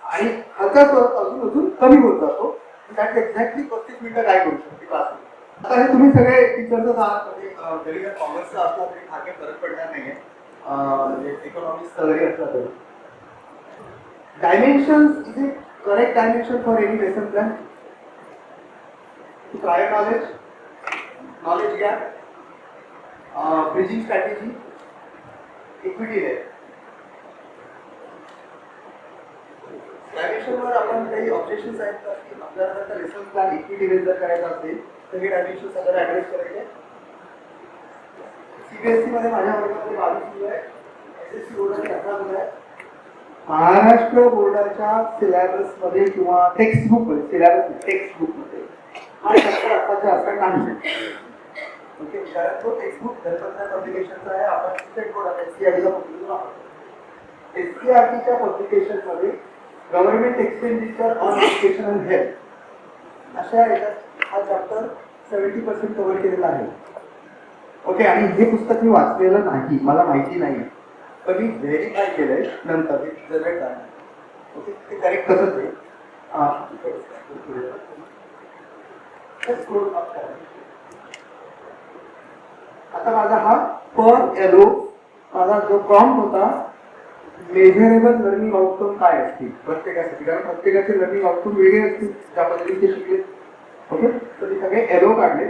S6: आणि ह्याचा स्तर अजून अजून कमी होत जातो. त्यात एक्झॅक्टली 35 मिनिटं काय करू शकते क्लासमध्ये. आता हे तुम्ही सगळे टीचरचं आहात म्हणजे जरी जर कॉमर्सचा असला तरी फार काही फरक पडणार नाहीये. म्हणजे इकॉनॉमिक्सचा जरी असला तरी dimensions is it correct dimension for any lesson plan? Prior knowledge, knowledge gap, bridging strategy, equity rate. डायमेन्शनवर आपण काही ऑब्जेक्शन्स आहेत का की आपल्याला जर लेसन प्लॅन इक्विटी रेट जर करायचा असेल तर हे डायमेन्शन सगळं ॲड्रेस करायचे. CBSE मध्ये माझ्या वर्गामध्ये 22 मुलं आहे, SSC बोर्डाचे 18 मुलं आहे. महाराष्ट्र बोर्डाच्या सिलेबस मध्ये किंवा टेक्स्टबुक मध्ये, सिलेबस टेक्स्टबुक मध्ये हा चॅप्टर आताच्या असं नाही. ओके, कारण तो टेक्स्टबुक धनपतराय पब्लिकेशनचा आहे. आपण स्टेट बोर्ड SCRTचा पब्लिकेशन वापरतो. SCRTच्या पब्लिकेशन मध्ये government expenditure on education and health अशा याच्यात हा चॅप्टर 70% कव्हर केलेला आहे. ओके, आणि हे पुस्तक मी वाचलेलं नाही, मला माहिती नाही पण मी व्हेरीफाय केलंय नंतर जनरेट झालं. ओके, ते करेक्ट कसं ते आता माझा हा पर एलो माझा जो प्रॉम्प्ट होता मेजरेबल लर्निंग आउटकम काय असतील प्रत्येकासाठी, कारण प्रत्येकाचे लर्निंग आउटकम वेगळे असतील ज्या पद्धतीने ते शिकले. ओके, तर ते सगळे एलो काढले.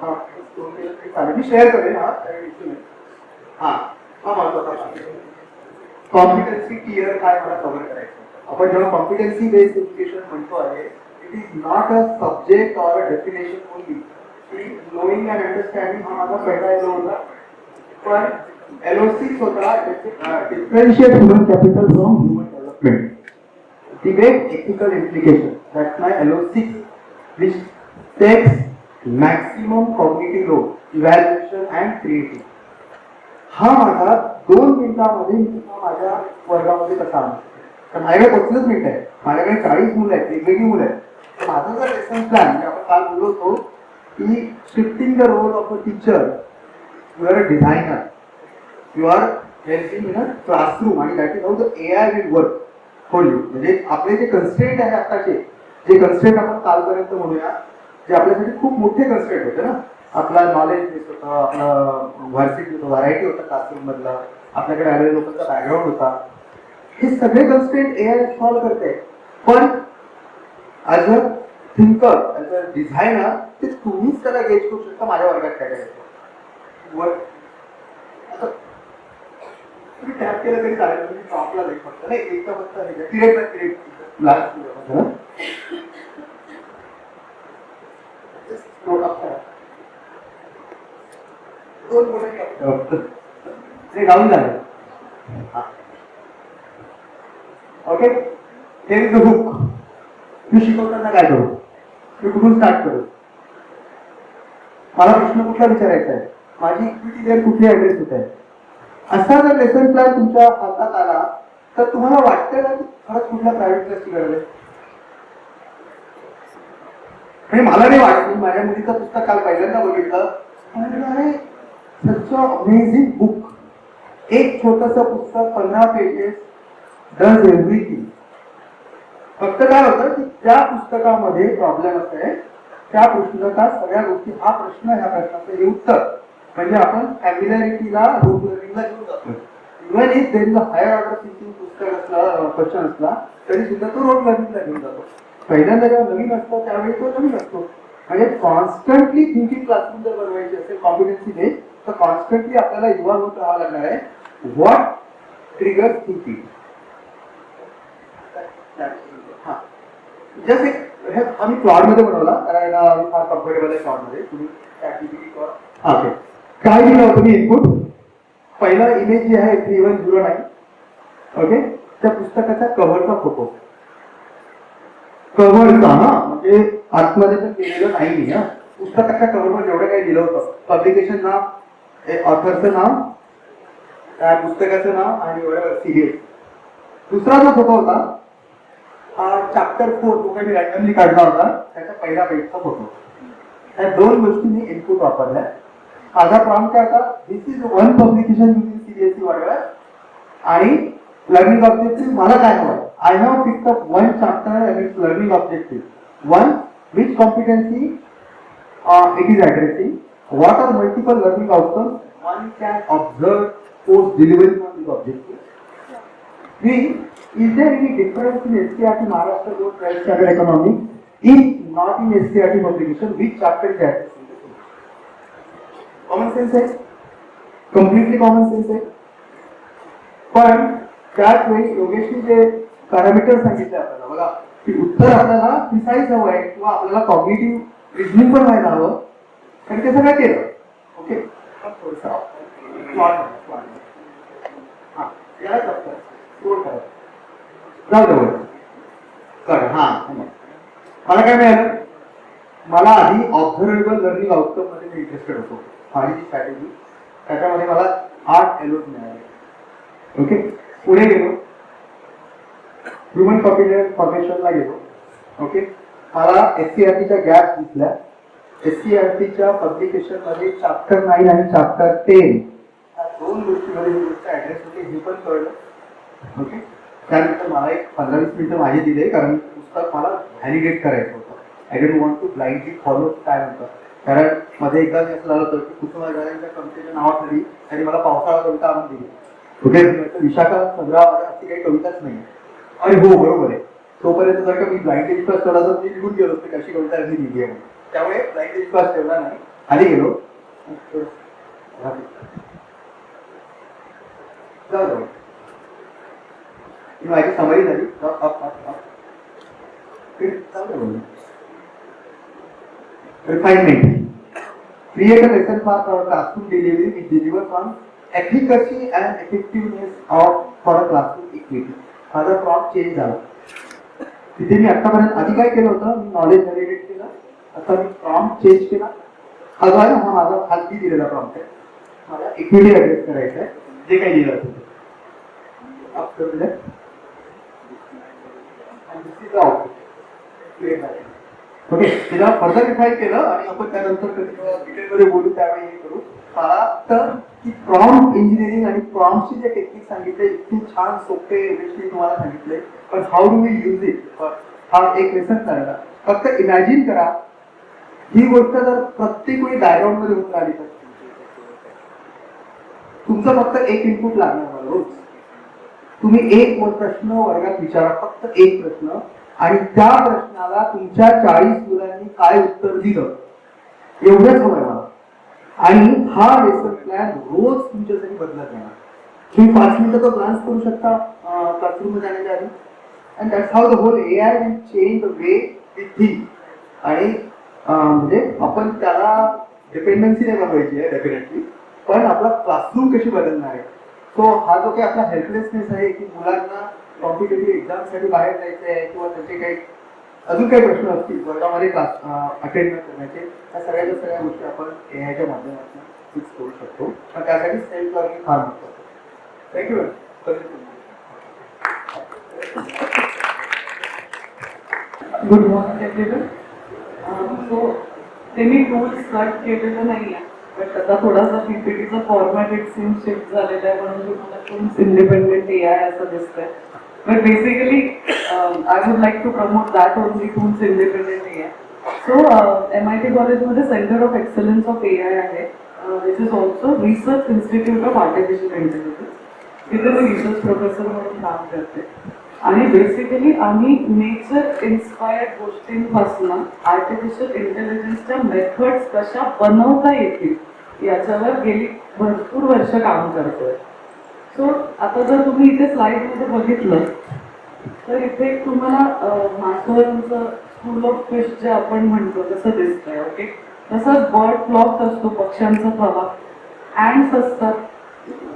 S6: हा मी शेअर करेन. हा महत्वाचा कॉम्पिटन्सी टियर काय मला कव्हर करायचं. आपण जेव्हा कॉम्पिटन्सी बेस्ड एज्युकेशन म्हणतो आहे It is not a subject or a definition only. Knowing and understanding हा माझा पहिला LO होता. पण LO6 होता differentiate human capital from human development. The great ethical implication. That's my LO6, which takes maximum cognitive load, evaluation and creativity. हा माझा 2 मिनिटांमध्ये मी माझ्या वर्गामध्ये कसा आणू. तर माझ्याकडे 25 मिनिट आहे, माझ्याकडे 40 मुलं आहेत, वेगवेगळी मुलं आहेत. तर माझा जर लेसन प्लॅन म्हणजे आपण काल बोललो होतो की shifting the role of a teacher, you are a designer, you are helping in a classroom आणि that is how the AI will work for you. म्हणजे आपले जे कन्स्ट्रेंट आहे आताचे, जे कन्स्ट्रेंट आपण कालपर्यंत म्हणूया, जे आपल्यासाठी खूप मोठे कन्स्ट्रेंट होते ना, आपला नॉलेज बेस होतं, आपला व्हर्सिटी होतं, व्हरायटी होतं क्लासरूम मधला, आपल्याकडे आलेल्या लोकांचा बॅकग्राऊंड होता, हे सगळे कन्स्ट्रेंट AI सॉल्व्ह करते. पण as a thinker, as a designer, ते तुम्हीच त्याला गेज करू शकता माझ्या वर्गात काय करायचं. आता तुम्ही टॅप केलं तरी चालेल, तुम्ही टॉपला जाईल फक्त नाही, एकदा फक्त क्रिएट दोन मोठे डाऊन झाले. ओके, हे इज द बुक. मी शिकवताना काय करू, मी कुठून स्टार्ट करू, मला प्रश्न कुठला विचारायचा आहे, माझी इक्विटी देअर कुठली ऍड्रेस होत आहे. असा जर लेसन प्लॅन तुमच्या हातात आला तर तुम्हाला वाटतं का की खरंच कुठल्या प्रायव्हेट क्लासची गरज आहे. म्हणजे मला नाही वाटत. मी माझ्या मुलीचं पुस्तक काल पहिल्यांदा बघितलं, अरे सच अमेझिंग बुक. एक छोटस पुस्तक 15 पेजेस डज एव्हरीथिंग. फक्त काय होतं की त्या पुस्तकामध्ये प्रॉब्लेम असं आहे, त्या पुस्तकात सगळ्या गोष्टी, हा प्रश्न, ह्या प्रश्नाचं हे उत्तर, म्हणजे आपण फॅमिलॅरिटीला रोड लर्निंगला घेऊन जातो. Even if there is a higher order thinking पुस्तक असला, क्वेश्चन असला, तरी सुद्धा तो रोड लर्निंगला घेऊन जातो. पहिल्यांदा जेव्हा नवीन असतो त्यावेळी तो नवीन असतो. म्हणजे कॉन्स्टंटली थिंकिंग क्लासरूम जर बनवायची असेल कॉम्पिटन्सी बेस, तर कॉन्स्टंटली आपल्याला इव्हॉल्व होत राहावं लागणार आहे. What trigger thinking. जस्ट एक हे आम्ही क्लाउड मध्ये बनवला, कारण आम्ही फार कम्फर्टेबल आहे क्लाउड मध्ये. तुम्ही ओके, काय दिलं होतं मी इनपुट. पहिला इमेज जी आहे 3109, ओके, त्या पुस्तकाच्या कव्हरचा फोटो, कव्हरचा ना, म्हणजे आतमध्ये तर केलेलं नाही मी. पुस्तकाच्या कव्हरवर जेवढं काही दिलं होतं, पब्लिकेशन नाव, ऑथरचं नाव, त्या पुस्तकाचं नाव आणि एवढं सिरियल. दुसरा जो फोटो होता चॅप्टर 4, तो काही रॅन्डमली काढला होता, त्याचा पहिला पेजचा फोटो. या 2 गोष्टी मी इनपुट वापरल्या. माझा प्रॉम्प्ट काय होता, this is one publication using CBSE world आणि लर्निंग ऑब्जेक्टिव्ह मला काय हवं. I have picked up one chapter and its learning objective. One, which competency it is addressing, what are multiple learning outcomes one can observe post delivery on this objective. Three, is there any difference in SCRT Maharashtra Board 12th Standard Economics? If not in SCRT publication, which chapter is addressing? Common sense आहे, completely common sense आहे. पण त्याच वेळी योगेशने जे पॅरामीटर सांगितले आपल्याला बघा, की उत्तर आपल्याला प्रिसाईज हवं आहे किंवा आपल्याला कॉग्निटिव्ह रिझनिंग पण व्हायला हवं, आणि ते सगळं केलं. ओके, थोडंसं याला जाऊ दे कर. हा, मला काय मिळालं, मला आधी ऑब्झर्वेबल लर्निंग आउटकम मध्ये मी इंटरेस्टेड होतो. माझी जी स्ट्रॅटेजी, त्याच्यामध्ये मला 8 एलोज मिळाले. ओके, पुढे गेलो, ह्युमन कॉम्पिटन्स फॉर्मेशनला गेलो. ओके, मला SCRTच्या गॅप दिसल्या. SCRTच्या पब्लिकेशन मध्ये चॅप्टर 9 आणि चॅप्टर 10 या 2 गोष्टीमध्ये ही गोष्ट ऍड्रेस होते हे पण कळलं. ओके, त्यानंतर मला एक 15-20 मिनिटं माझे दिले, कारण पुस्तक मला व्हॅलिडेट करायचं होतं. I don't want to blindly follow काय म्हणतात. कारण मध्ये एकदा असं झालं होतं की कुसुमाग्रजांच्या कवितेच्या नावाखाली त्यांनी मला पावसाळा कविता आणून दिली. ओके, विशाखा संग्रहामध्ये अशी काही कविताच नाही. अरे हो, बरोबर आहे. तोपर्यंत जर का मी ब्लाइंड विश्वास ठेवला तर मी निघून गेलो असतो कशी कविता त्यांनी लिहिली आहे. त्यामुळे ब्लाइंड विश्वास ठेवला नाही, खाली गेलो. जाऊ माझी समरी झाली. refinement. Create a lesson for our classroom delivery which delivers on efficacy and effectiveness of for a classroom equity. माझा prompt change झाला. तिथे मी आतापर्यंत आधी काय केलं होतं, मी नॉलेज व्हॅलिडेट केलं, आता मी प्रॉम्प्ट चेंज केला. हा जो आहे ना, हा माझा खाली दिलेला प्रॉम्प्ट आहे. मला इक्विटी ऍड्रेस करायचं आहे, जे काही दिलं असेल after that this is out. Okay, त्याला फर्दर रिफाईन केलं आणि आपण त्यानंतर डिटेलमध्ये बोलू, त्यावेळी हे करू. तर की प्रॉम्प्ट इंजिनिअरिंग आणि प्रॉम्प्टचे जे टेक्निक सांगितले इतके छान सोपे मी तुम्हाला सांगितले, पण how do we use it, हा एक लेसन झाला. फक्त इमॅजिन करा ही गोष्ट जर प्रत्येक वेळी डायग्राम मध्ये होत राहिली तर तुमचं फक्त एक इनपुट लागणार रोज. तुम्ही एक प्रश्न वर्गात विचारा, फक्त एक प्रश्न, आणि त्या प्रश्नाला तुमच्या 40 मुलांनी काय उत्तर दिलं एवढंच हवंय मला. आणि हा लेसन प्लॅन रोज तुमच्यासाठी बदलत जाणार. तुम्ही 5 मिनिटाचा प्लॅन करू शकता क्लासरूम मध्ये जाण्याच्या आधी. And that's how the whole AI will change the way we think. आणि म्हणजे आपण त्याला डिपेंडन्सी नाही बनवायची आहे डेफिनेटली, पण आपला क्लासरूम कशी बदलणार आहे. सो हा जो काही आपला हेल्पलेसनेस आहे की मुलांना कॉम्पिटेटिव्ह एक्झामसाठी बाहेर जायचं आहे किंवा त्यांचे काही अजून काही प्रश्न असतील वर्गामध्ये क्लास अटेंड न करण्याचे, त्या सगळ्या गोष्टी आपण एआयच्या माध्यमातून फिक्स करू शकतो. पण त्यासाठी सेल्फ लर्निंग फार महत्त्वाचं. Thank you.
S7: Good morning everyone. So ते मी टूल्स स्टार्ट केलेलं नाही आहे, बट आता थोडासा पीपीटीचा फॉर्मॅट इट सीम शिफ्ट झालेला आहे म्हणून तुम्हाला टूल्स इंडिपेंडेंट AI असं दिसतंय. But basically, I would like to promote that only, tools independent AI. So, MIT College मध्ये Center of Excellence of AI आहे, which is also Research Institute of Artificial Intelligence. तिथे मी रिसर्च प्रोफेसर म्हणून काम करते. आणि बेसिकली आम्ही नेचर इन्स्पायर्ड गोष्टींपासून आर्टिफिशियल इंटेलिजन्सच्या मेथड्स कशा बनवता येतील याच्यावर गेली भरपूर वर्ष काम करतोय. सो आता जर तुम्ही इथे स्लाइडमध्ये बघितलं तर इथे तुम्हाला माथोरांचं स्कूल ऑफ फिश जे आपण म्हणतो तसं दिसतंय. ओके, तसंच बर्ड फ्लॉक असतो, पक्ष्यांचा प्रवाह, अँड्स असतात,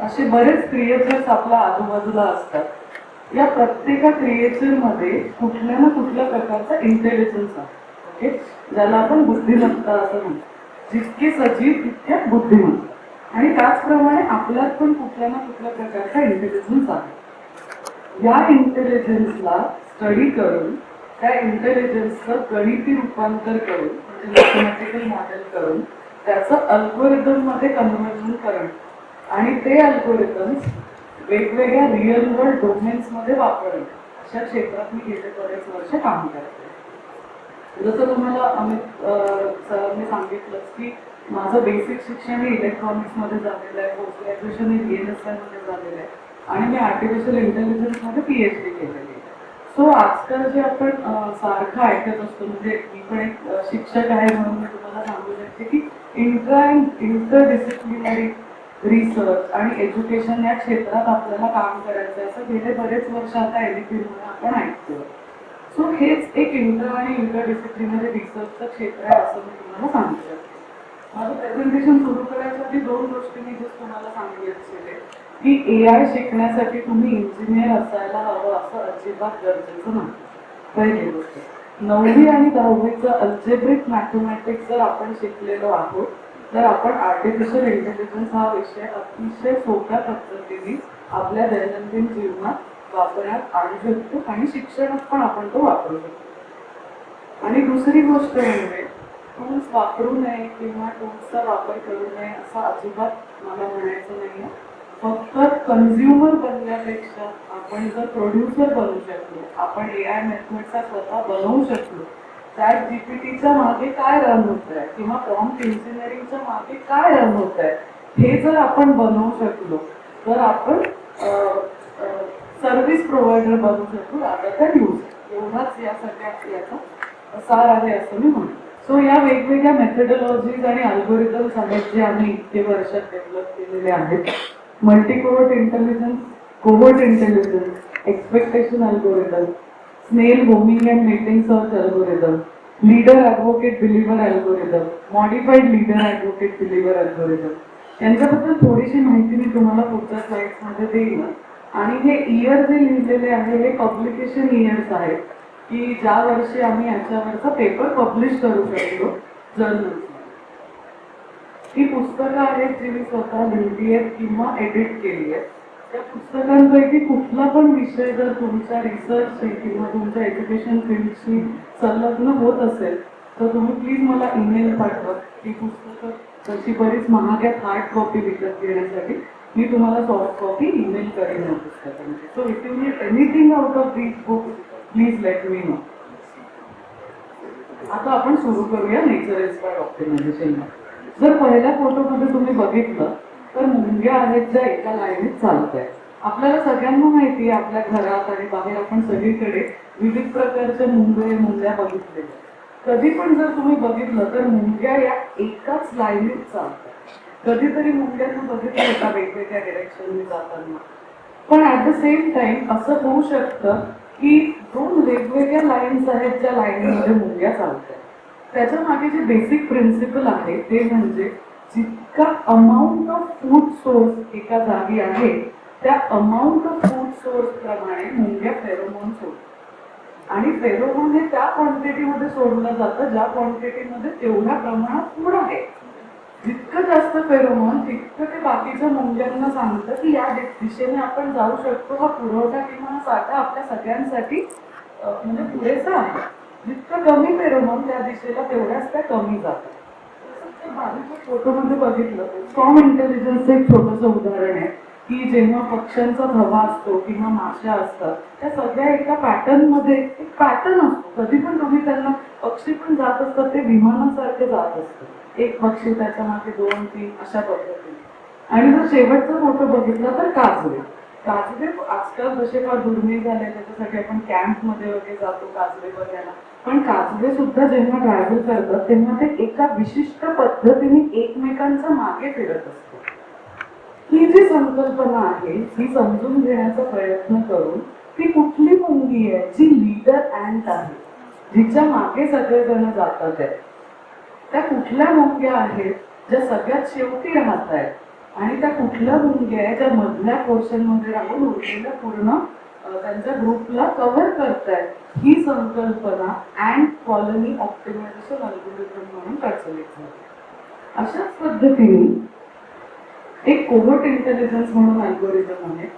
S7: असे बरेच क्रिएचर्स आपल्या आजूबाजूला असतात. या प्रत्येका क्रिएचरमध्ये कुठल्या ना कुठल्या प्रकारचा इंटेलिजन्स आहे. ओके, ज्याला आपण बुद्धिमत्ता असं म्हणतो. जितके सजीव तितक्या बुद्धिमत्ता. आणि त्याचप्रमाणे आपल्यात पण कुठल्या ना कुठल्या प्रकारचा इंटेलिजन्स आहे. या इंटेलिजन्सला स्टडी करून त्या इंटेलिजन्सचं गणिती रूपांतर करून म्हणजे मॅथमॅटिकल मॉडेल करून त्याचं अल्गोरिदम मध्ये कन्व्हर्जन करणं आणि ते अल्गोरिदम्स वेगवेगळ्या रिअल वर्ल्ड डोमेन्स मध्ये वापरणं, अशा क्षेत्रात मी गेले बरेच वर्ष काम करते. जसं तुम्हाला अमित सरांनी सांगितलंच की माझं बेसिक शिक्षण हे इलेक्ट्रॉनिक्समध्ये झालेलं आहे, पोस्ट ग्रॅज्युएशन हे VLSI मध्ये झालेलं आहे आणि मी आर्टिफिशियल इंटेलिजन्समध्ये PhD केलेली आहे. सो आजकाल जे आपण सारखं ऐकत असतो, म्हणजे मी पण एक शिक्षक आहे म्हणून मी तुम्हाला सांगू शकते की इंटरडिसिप्लिनरी रिसर्च आणि एज्युकेशन या क्षेत्रात आपल्याला काम करायचं असं गेले बरेच वर्ष आता LEPमध्ये आपण ऐकतो. सो हेच एक इंटर आणि इंटरडिसिप्लिनरी रिसर्चचं क्षेत्र आहे असं मी तुम्हाला सांगू शकते. माझं प्रेझेंटेशन सुरू करायच्या आधी 2 गोष्टी मी जस्ट तुम्हाला सांगितलेले की AI शिकण्यासाठी तुम्ही इंजिनियर असायला हवं असं अजिबात गरजेचं नाही. पहिली गोष्ट, 9वी आणि 10वीचं अल्जेब्रिक मॅथमॅटिक्स जर आपण शिकलेलो आहोत तर आपण आर्टिफिशियल इंटेलिजन्स हा विषय अतिशय सोप्या पद्धतीने आपल्या दैनंदिन जीवनात वापरण्यात आणू शकतो आणि शिक्षणात पण आपण तो वापरू शकतो. आणि दुसरी गोष्ट म्हणजे टूल्स वापरू नये किंवा टूल्सचा वापर करू नये असं अजिबात मला म्हणायचं नाही आहे. फक्त कन्झ्युमर बनण्यापेक्षा आपण जर प्रोड्युसर बनू शकलो, आपण AI मेथडचा स्वतः बनवू शकलो, ChatGPTच्या मागे काय रन होत आहे किंवा प्रॉम्प्ट इंजिनिअरिंगच्या मागे काय रन होत आहे हे जर आपण बनवू शकलो तर आपण सर्व्हिस प्रोव्हायडर बनू शकतो आता त्या यूज. एवढाच या सगळ्या याचा सार आहे असं मी म्हणतो. सो या वेगवेगळ्या मेथडॉलॉजीज आणि अल्गोरिदम्स आहेत जे आम्ही इतके वर्षात डेव्हलप केलेले आहेत. Multi cohort intelligence, cohort intelligence, expectation algorithm, snail homing and meeting search algorithm, leader advocate believer algorithm, modified leader advocate believer algorithm, यांच्याबद्दल थोडीशी माहिती मी तुम्हाला पुढच्या स्लाइड्समध्ये देईन. आणि हे इयर जे लिहिलेले आहे हे पब्लिकेशन इयर्स आहेत की ज्या वर्षी आम्ही याच्यावरचा पेपर पब्लिश करू शकतो जर्नल. ही पुस्तकं आहेत जी मी स्वतः लिहिली आहेत किंवा एडिट केली आहेत. त्या पुस्तकांपैकी कुठला पण विषय जर तुमच्या रिसर्चशी किंवा तुमच्या एज्युकेशन फील्डशी संलग्न होत असेल तर तुम्ही प्लीज मला ईमेल पाठवा. ही पुस्तकं तशी बरीच महाग आहेत हार्ड कॉपी विकत घेण्यासाठी. मी तुम्हाला सॉफ्ट कॉपी ईमेल करेन या पुस्तकांची. So if you need anything out of these books please let me know. आता आपण सुरू करूया नेचर इन्स्पायर्ड ऑप्टिमायझेशन. जर पहिल्या फोटोमध्ये तुम्ही बघितलं तर मुंग्या आहेत ज्या एका लाईनीत चालत आहेत. आपल्याला सगळ्यांना माहिती आहे आपल्या घरात आणि बाहेर आपण सगळीकडे विविध प्रकारचे मुंग्या बघितलेल्या. कधी पण जर तुम्ही बघितलं तर मुंग्या या एकाच लाईनीत चालतात. कधीतरी मुंग्यांना बघितलं होता वेगवेगळ्या डिरेक्शनने जाताना. पण ऍट द सेम टाइम असं होऊ शकतं की दोन वेगवेगळ्या लाईन्स आहेत ज्या लाईनमध्ये मुंग्या चालतात. त्याच्या मागे जे बेसिक प्रिन्सिपल आहे ते म्हणजे जितका अमाऊंट ऑफ फूड सोर्स एका जागी आहे त्या अमाऊंट ऑफ फूड सोर्स प्रमाणे मुंग्या फेरोमोन सोडतात. आणि फेरोमोन हे त्या क्वांटिटीमध्ये सोडलं जातं ज्या क्वांटिटीमध्ये तेवढ्या प्रमाणात फूड आहे. जितकं जास्त फेरोमोन तितकं ते बाकीच्या मुंग्यांना सांगतं की या दिशेने आपण जाऊ शकतो. हा पुरवठा किंवा साठा आपल्या सगळ्यांसाठी म्हणजे पुरेसा आहे. जितकं कमी फेरोमोन त्या दिशेला तेवढ्याच त्या कमी जातात. फोटोमध्ये बघितलं स्ट्रॉंग इंटेलिजन्सचं एक छोटंसं उदाहरण आहे की जेव्हा पक्ष्यांचा थवा असतो किंवा माश्या असतात त्या सगळ्या एका पॅटर्न मध्ये एक पॅटर्न असतो. कधी पण तुम्ही त्यांना पक्षी पण जात असतात ते विमानासारखे जात असतात. एक पक्षी त्याच्या मागे 2-3 अशा पद्धतीने. आणि जर शेवटचा फोटो बघितला तर काजवे आजकाल जसे फार दुर्मिळ झाले त्याच्यासाठी आपण कॅम्पमध्ये वगैरे जातो काजवे बघायला. पण काजवे सुद्धा जेव्हा ट्रॅव्हल करतात तेव्हा ते एका विशिष्ट पद्धतीने एकमेकांच्या मागे फिरत असतात. ही जी संकल्पना आहे ही समजून घेण्याचा प्रयत्न करून ती कुठली मुंगी आहे जी लीडर अँट आहे जिच्या मागे सगळेजण जातात आहेत. त्या कुठल्या मुंग्या आहेत ज्या सगळ्यात शेवटी राहत आहेत आणि त्या कुठल्या मुंग्या आहेत ज्या मधल्या पोर्शन मध्ये राहून उरलेल्या पूर्ण त्यांच्या ग्रुपला कव्हर करतायत. ही संकल्पना अँट कॉलनी ऑप्टिमायझेशन अल्गोरिदम म्हणून प्रचलित झाली. अशाच पद्धतीने एक कोव्हर्ट इंटेलिजन्स म्हणून अल्गोरिदम आहे.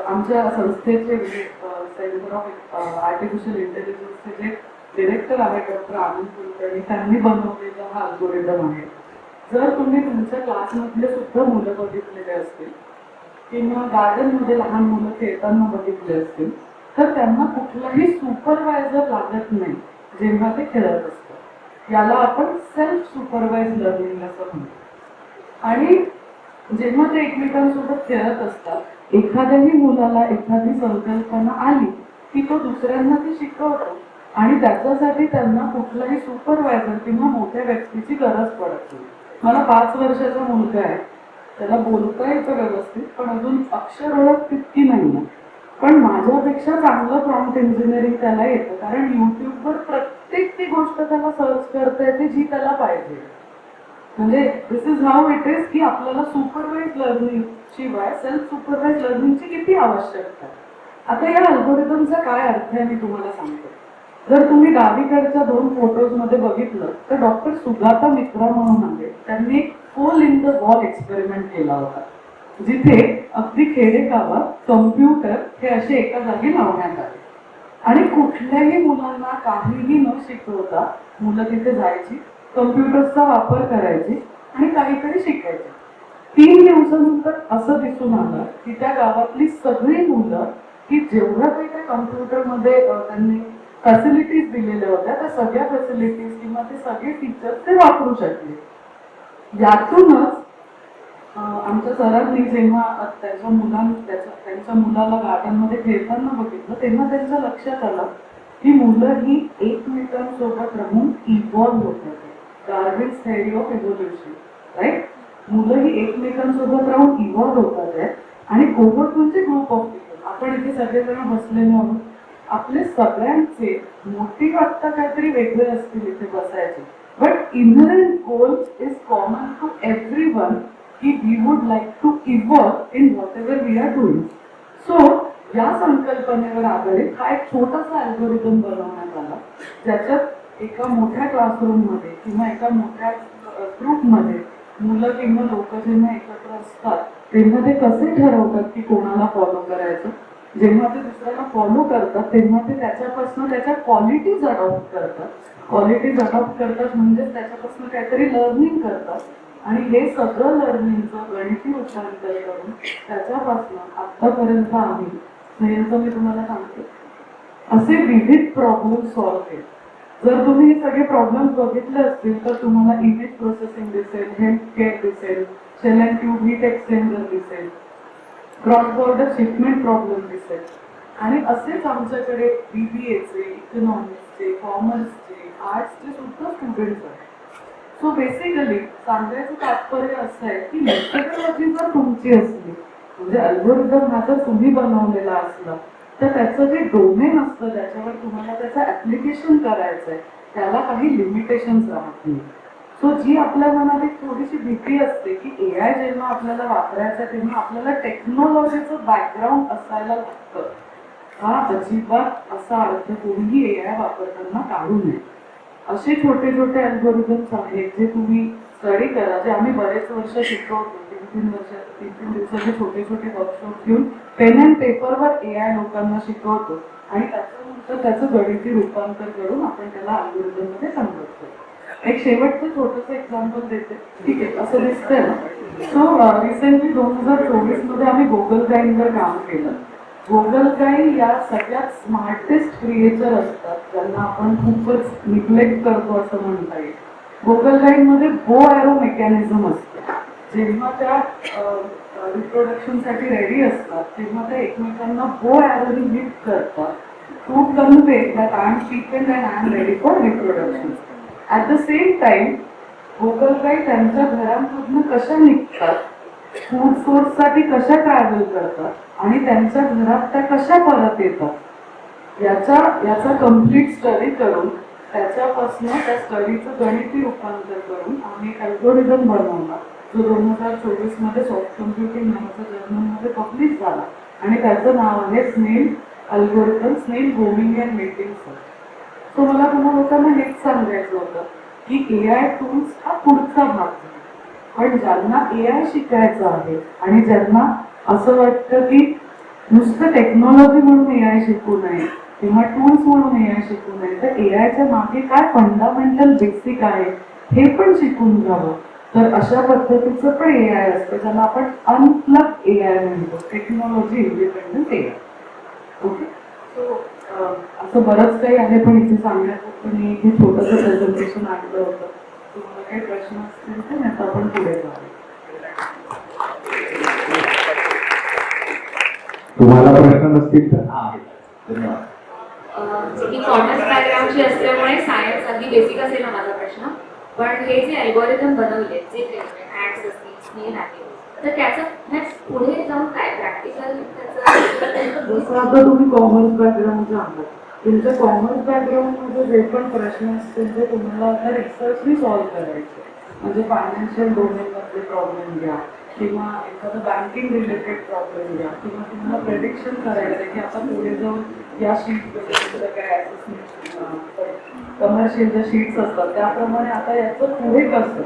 S7: आमच्या संस्थेचे सेंटर ऑफ आर्टिफिशियल इंटेलिजन्सचे जे डिरेक्टर आहेत डॉक्टर आनंद कुलकर्णी त्यांनी बनवलेला हा अल्गोरिदम आहे. जर तुम्ही तुमच्या क्लासमधले सुद्धा मुलं बघितलेले असतील किंवा गार्डनमध्ये लहान मुलं खेळताना बघितले असतील तर त्यांना कुठलाही सुपरवायझर लागत नाही जेव्हा ते खेळत असतात. याला आपण सेल्फ सुपरवाइज लर्निंग असं म्हणतो. आणि जेव्हा ते एकमेकांसोबत खेळत असतात एखाद्याही मुलाला एखादी संकल्पना आली की तो दुसऱ्यांना ती शिकवतो आणि त्याच्यासाठी त्यांना कुठलाही सुपरवायझर किंवा मोठ्या व्यक्तीची गरज पडत नाही. मला 5 वर्षाचा मुलगा आहे. त्याला बोलता येतं व्यवस्थित पण अजून अक्षर ओळख तितकी नाही. पण माझ्यापेक्षा चांगलं प्रॉम्प्ट इंजिनिअरिंग त्याला येतं कारण युट्यूबवर प्रत्येक ती गोष्ट त्याला सर्च करता येते जी त्याला पाहिजे. म्हणजे दिस इज हाऊ इट इज की आपल्याला सुपरवाइज लर्निंग शिवाय सेल्फ सुपरवाइज लर्निंगची किती आवश्यकता. आता या अल्गोरिदमचा काय अर्थ आहे मी तुम्हाला सांगतो. जर तुम्ही डावीकडच्या 2 फोटोज मध्ये बघितलं तर डॉक्टर सुगाता मित्रा म्हणून आहे. त्यांनी एक hole in the wall experiment केला होता जिथे अगदी खेडेगावात कम्प्युटर हे असे एका जागी लावण्यात आले आणि कुठल्याही मुलांना काहीही न शिकवता मुलं तिथे जायची कम्प्युटरचा वापर करायची आणि काहीतरी शिकायचे. 3 दिवसानंतर असं दिसून आलं की त्या गावातली सगळी मुलं की जेवढं काही त्या कम्प्युटरमध्ये त्यांनी फॅसिलिटीज दिलेल्या होत्या त्या सगळ्या फॅसिलिटीज किंवा ते सगळे फीचर्स ते वापरू शकले. यातूनच आमच्या सरांनी जेव्हा त्यांच्या मुलाला गार्डनमध्ये खेळताना बघितलं तेव्हा त्यांच्या लक्षात आलं की मुलं ही एकमेकांसोबत राहून इव्हॉल्व्ह होतात. Darwin's theory of evolution right. मुलं ही एकमेकांसोबत राहून इव्हॉल्व्ह होतात आहेत आणि कोव्हर्ट म्हणजे ग्रुप ऑफ पीपल. आपण इथे सगळेजण बसलेले आहोत आपले सगळ्यांचे मोटिव्ह वाटतं काहीतरी वेगळे असतील इथे बसायचे, but inherent goal is common to everyone की we would like to evolve in whatever we are doing. So या संकल्पनेवर आधारित हा एक छोटासा अल्गोरिदम बनवण्यात आला, ज्याच्यात एका मोठ्या क्लासरूममध्ये किंवा एका मोठ्या ग्रुपमध्ये मुलं किंवा लोक जेव्हा एकत्र असतात तेव्हा ते कसे ठरवतात की कोणाला फॉलो करायचं. जेव्हा ते दुसऱ्याला फॉलो करतात तेव्हा ते त्याच्यापासून त्याच्या क्वालिटीज अडॉप्ट करतात. क्वालिटीज अडॉप्ट करतात म्हणजे त्याच्यापासून काहीतरी लर्निंग करतात आणि हे सगळं लर्निंगचं गणिती रूपांतर करून त्याच्यापासून आतापर्यंत आम्ही स्नेहलचं मी तुम्हाला सांगते असे विविध प्रॉब्लेम सॉल्व्ह केले. जर तुम्ही हे सगळे प्रॉब्लेम बघितले असतील तर तुम्हाला इमेज प्रोसेसिंग दिसेल, हेल्थ केअर दिसेल, shell and tube heat exchanger दिसेल, क्रॉस बॉर्डर शिपमेंट प्रॉब्लेम दिसेल आणि असेच आमच्याकडे BBAचे, इकॉनॉमिक्सचे, कॉमर्सचे, आर्ट्सचे सुद्धा स्टुडंट्स आहेत. सो बेसिकली सांगायचं तात्पर्य असं आहे की मेथडॉलॉजी जर तुमची असली म्हणजे अल्गोरिदम हा जर तुम्ही बनवलेला असला तर त्याचं जे डोमेन असतं त्याच्यावर तुम्हाला त्याचं ऍप्लिकेशन करायचं आहे त्याला काही लिमिटेशन्स राहत नाही. सो जी आपल्या मनात एक थोडीशी भीती असते की AI जेव्हा आपल्याला वापरायचं आहे तेव्हा आपल्याला टेक्नॉलॉजीचं बॅकग्राऊंड असायला लागतं, हा अजिबात असा अर्थ कोणीही AI वापरताना काढू नये. असे छोटे छोटे अल्गोरिदम्स आहेत जे तुम्ही स्टडी करा, जे आम्ही बरेच वर्ष शिकवतो. 3 दिवसाचे छोटे छोटे वर्कशॉप घेऊन पेन अँड पेपरवर AI लोकांना शिकवतो आणि त्याच्यानंतर त्याचं गणिती रूपांतर करून आपण त्याला अल्गोरिदम मध्ये कन्वर्ट करतो. एक शेवटचं छोटंसं एक्झाम्पल देते. ठीक आहे, असं दिसतंय ना. सो रिसेंटली 2024 मध्ये आम्ही गुगल गाईडवर काम केलं. गुगल गाईड या सगळ्यात स्मार्टेस्ट क्रिएचर असतात ज्यांना आपण खूपच निग्लेक्ट करतो असं म्हणता येईल. गुगल गाईड मध्ये बो ॲरो मेकॅनिझम असतं. जेव्हा त्या रिप्रोडक्शनसाठी रेडी असतात तेव्हा त्या एकमेकांना बो ॲरोनी लिफ्ट करतात to convey that I am fit and I am ready for reproduction. At the same time Google guide त्यांच्या घरांमधनं कशा निघतात, फूड सोर्ससाठी कशा ट्रॅव्हल करतात आणि त्यांच्या घरात त्या कशा परत येतात याचा कम्प्लीट स्टडी करून त्याच्यापासून त्या स्टडीचं गणिती रूपांतर करून आम्ही एक अल्गोरिदम बनवला जो 2024 मध्ये सॉफ्ट कम्प्युटिंग नावाच्या जर्नलमध्ये पब्लिश झाला आणि त्याचं नाव आहे स्नेल अल्गोरिदम, स्नेल grooming and mating search. So मला तुम्हाला लोकांना हेच सांगायचं होतं की AI टूल्स हा पुढचा भाग आहे, पण ज्यांना AI शिकायचं आहे आणि ज्यांना असं वाटतं की नुसतं टेक्नॉलॉजी म्हणून AI शिकू नये किंवा टूल्स म्हणून AI शिकू नये तर AIच्या मागे काय फंडामेंटल बेसिक आहे हे पण शिकून घ्यावं. तर अशा पद्धतीचं पण AI असतं ज्याला आपण अनप्लग AI म्हणतो, technology independent AI. Okay, so असं बरंच काही आहे पण इथे सांगण्याचं मी हे छोटंसं प्रेझेंटेशन आणलं होतं. तुम्हाला काही प्रश्न असतील तर आता आपण पुढे जाऊ.
S2: तुम्हाला प्रश्न नसतील तर धन्यवाद.
S8: मी कॉमर्स बॅकग्राऊंडची असल्यामुळे सायन्स अगदी बेसिक असेल ना माझा प्रश्न, पण हे जे अल्गोरिदम बनवले जे ऍड्स असतील स्नेल आहे तर त्याचं पुढे जाऊन काय प्रॅक्टिकल त्याचं
S7: जसं आता तुम्ही कॉमर्स बॅकग्राऊंडचे आहात, तुमच्या कॉमर्स बॅकग्राऊंडमध्ये जे पण प्रश्न असतील ते तुम्हाला आता रिसर्चनी सॉल्व्ह करायचे. म्हणजे फायनान्शियल डोमेनमधले प्रॉब्लेम घ्या किंवा एखादं बँकिंग रिलेटेड प्रॉब्लेम घ्या किंवा तुम्हाला प्रेडिक्शन करायचं की आता पुढे जाऊन या शीटमध्ये काय कमर्शियल ज्या शीट्स असतात त्याप्रमाणे आता याचं पुढे कसं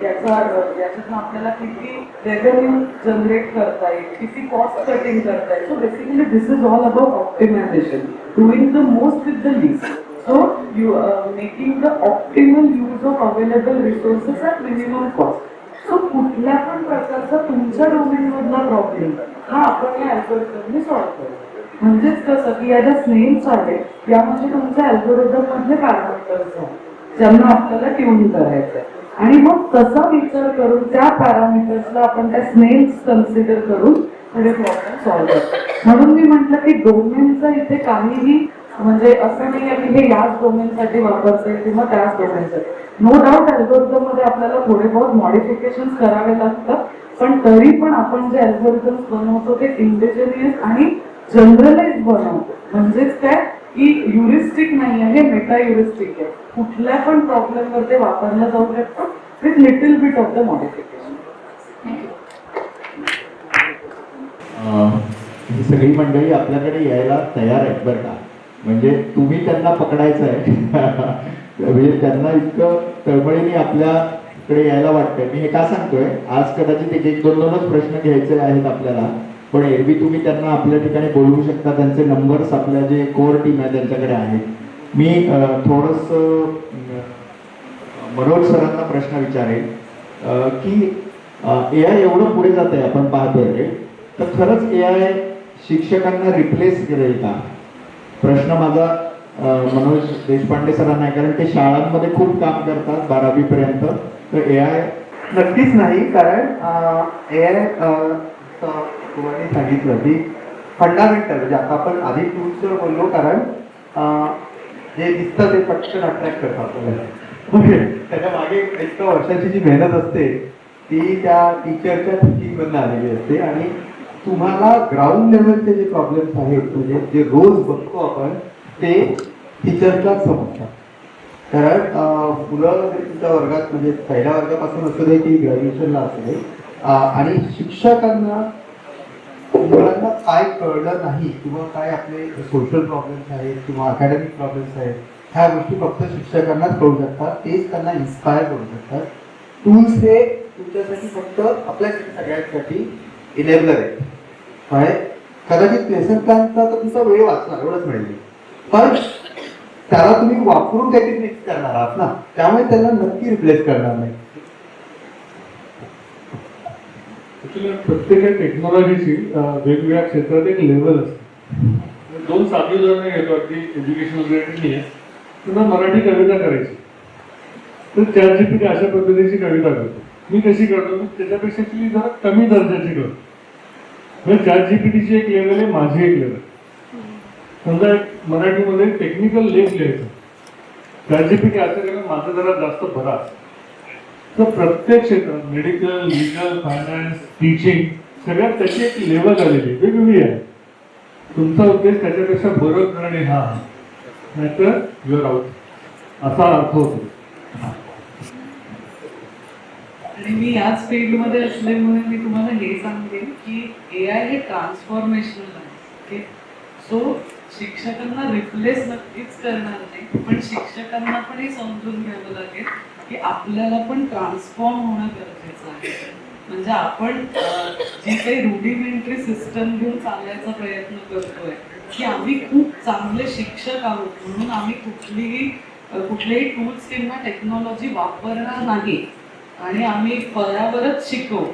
S7: याच्यातून आपल्याला किती रेव्हेन्यू जनरेट करता येईल, किती कॉस्ट कटिंग करता येईल. So basically this is all about optimization, doing the most with the least. So you making the optimal use of available resources at minimum cost. So कुठल्या पण प्रकारचा तुमच्या डोमेनमधला प्रॉब्लेम हा आपण या अल्गोरिदमने सॉल्व्ह करू. म्हणजेच कसं की या ज्या स्नेल्स आहेत यामध्ये तुमच्या अल्गोरिदम मधले पॅरामीटर्स आहेत ज्यांना आपल्याला ट्यून करायचं आहे आणि मग तसा विचार करून त्या पॅरामीटर्सला आपण त्या स्नेल्स कन्सिडर करून पुढे प्रॉब्लेम सॉल्व्ह करतो. म्हणून मी म्हटलं की डोमेनचं इथे काहीही म्हणजे असं नाही आहे की हे याच डोमेनसाठी वापरते किंवा त्याच डोमेनसाठी. नो डाऊट अल्गोरिदम मध्ये आपल्याला थोडे बहुत मॉडिफिकेशन करावे लागतात, पण तरी पण आपण जे अल्गोरिदम्स बनवतो ते इंडिजिनियस आणि जनरलाइज बनवतो. म्हणजेच काय की युरिस्टिक नाही आहे, मेटा युरिस्टिक आहे. कुठल्या पण प्रॉब्लेम वर ते वापरलं जाऊ शकतं with little bit of the modification.
S2: ही सगळी मंडळी आपल्याकडे यायला तयार आहेत बरं का. म्हणजे तुम्ही त्यांना पकडायचं आहे. म्हणजे त्यांना इतकं तळमळीने आपल्याकडे यायला वाटतंय. मी हे का सांगतोय, आज कदाचित एक दोनच प्रश्न घ्यायचे आहेत आपल्याला, पण एरवी तुम्ही त्यांना आपल्या ठिकाणी बोलवू शकता. त्यांचे नंबर्स आपल्या जे कोर टीम आहे त्यांच्याकडे आहेत. मी थोडस मनोज सरांना प्रश्न विचारेन की AI एवढं पुढे जात आहे आपण पाहतोय, तर खरंच AI शिक्षकांना रिप्लेस करेल का? प्रश्न माझा मनोज देशपांडे सरांना आहे, कारण ते शाळांमध्ये खूप काम करतात 12वी पर्यंत. तर AI
S6: नक्कीच नाही, कारण AI तुम्हाला सांगितलं की फंडामेंटल, म्हणजे आता आपण आधी टूल्सवर बोललो, कारण जे दिसतं ते पटकन अट्रॅक्ट करतात आपल्याला. ओके, त्याच्या मागे एक वर्षाची जी मेहनत असते ती त्या टीचरच्या थिंकिंगमधून आलेली असते. आणि तुम्हाला ग्राउंड लेवलचे जे प्रॉब्लेम्स आहेत, म्हणजे जे रोज बघतो आपण, ते टीचरला समजतात. कारण मुलं तुमच्या वर्गात, म्हणजे पहिल्या वर्गापासून असू दे की ग्रॅज्युएशनला असू दे, आणि शिक्षकांना मुलांना काय कळलं नाही किंवा काय आपले सोशल प्रॉब्लेम्स आहेत किंवा अकॅडमिक प्रॉब्लेम्स आहेत, ह्या गोष्टी फक्त शिक्षकांनाच कळू शकतात. तेच त्यांना इन्स्पायर करू शकतात. टूल्स हे तुमच्यासाठी फक्त आपल्या सगळ्यांसाठी इनेबलर आहे. काय कदाचित लेसन प्लॅनचा तर तुमचा वेळ वाचणार, एवढंच मिळेल, पण त्याला तुम्ही वापरून काहीतरी मिक्स करणार आहात ना, त्यामुळे त्याला नक्की रिप्लेस करणार नाही.
S4: प्रत्येक टेक्नॉलॉजीची वेगवेगळ्या क्षेत्रात एक लेवल असते. 2 साधी उदाहरणं घेतो, अगदी एज्युकेशन रिलेटेड नाही आहे. तुम्हाला मराठी कविता करायची तर ChatGPT अशा पद्धतीची कविता करतो. मी कशी करतो, मी त्याच्यापेक्षा जरा कमी दर्जाची करतो. म्हणजे ChatGPTची एक लेवल आहे, माझी एक लेवल. समजा एक मराठीमध्ये टेक्निकल लेख लिहायचं, ChatGPT असं केलं, माझं जरा जास्त बरा असतं. तर प्रत्येक क्षेत्रात मेडिकल, लिगल, फायनान्स, टीचिंग, सगळ्यात त्याची एक लेवल आलेली वेगवेगळी आहे. तुमचा उद्देश त्याच्यापेक्षा बरं करणे हा, नाहीतर युअर आउट, असा अर्थ होतो.
S7: आणि मी याच फील्डमध्ये असल्यामुळे मी तुम्हाला हे सांगेन की AI हे ट्रान्सफॉर्मेशनल आहे. सो शिक्षकांना रिप्लेस नक्कीच करणार नाही, पण शिक्षकांना पण हे समजून घ्यावं लागेल की आपल्याला पण ट्रान्सफॉर्म होणं गरजेचं आहे. म्हणजे आपण जी काही रुडिमेंटरी सिस्टम घेऊन चालण्याचा प्रयत्न करतोय की आम्ही खूप चांगले शिक्षक आहोत म्हणून आम्ही कुठलेही टूल्स किंवा टेक्नॉलॉजी वापरणार नाही आणि आम्ही फळ्यावरच शिकवू,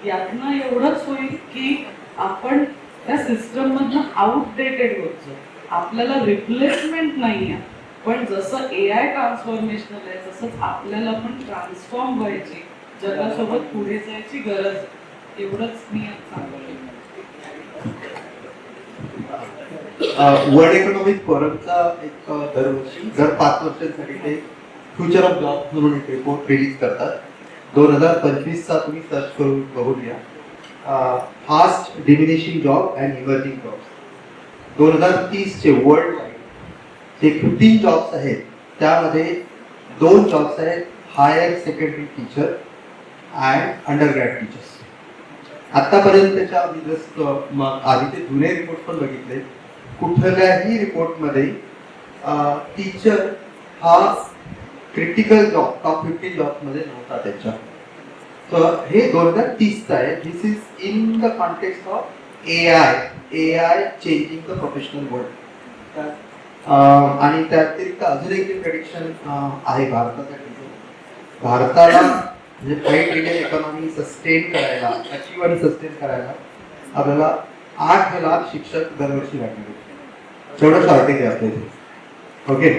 S7: यातनं एवढंच होईल की आपण त्या सिस्टम मधनं आउटडेटेड होतो. आपल्याला रिप्लेसमेंट नाही आहे, पण जसं AI ट्रान्सफॉर्मेशनल आहे तसंच आपल्याला पण ट्रान्सफॉर्म व्हायची, जगासोबत पुढे जायची गरज आहे. एवढंच मी सांगू
S6: वर्ल्ड इकॉनॉमिक फोरमचा एक दरवर्षी दर 5 वर्षांसाठी ते फ्युचर ऑफ जॉब म्हणून एक रिपोर्ट रिलीज करतात. 2025चा तुम्ही सर्च करून बघून घ्या. Fast diminishing job and emerging jobs. 2030चे वर्ल्ड जे 15 जॉब्स आहेत त्यामध्ये 2 जॉब्स आहेत higher secondary teacher and undergrad teachers. आतापर्यंतच्या आम्ही जस्ट आधीचे जुने रिपोर्ट पण बघितले, कुठल्याही रिपोर्टमध्ये टीचर हा क्रिटिकल जॉब टॉप 15 जॉब्समध्ये नव्हता त्याच्या. तर हे 2030चं आहे. This is in the context of AI changing the professional world. आणि त्या व्यतिरिक्त अजून एक प्रेडिक्शन आहे भारतासाठी. भारताला म्हणजे $5 ट्रिलियन इकॉनॉमी सस्टेन करायला, अचीव आणि सस्टेन करायला आपल्याला 8 लाख शिक्षक दरवर्षी लागले. तेवढं शॉर्टेज आहे आपल्या इथे. ओके,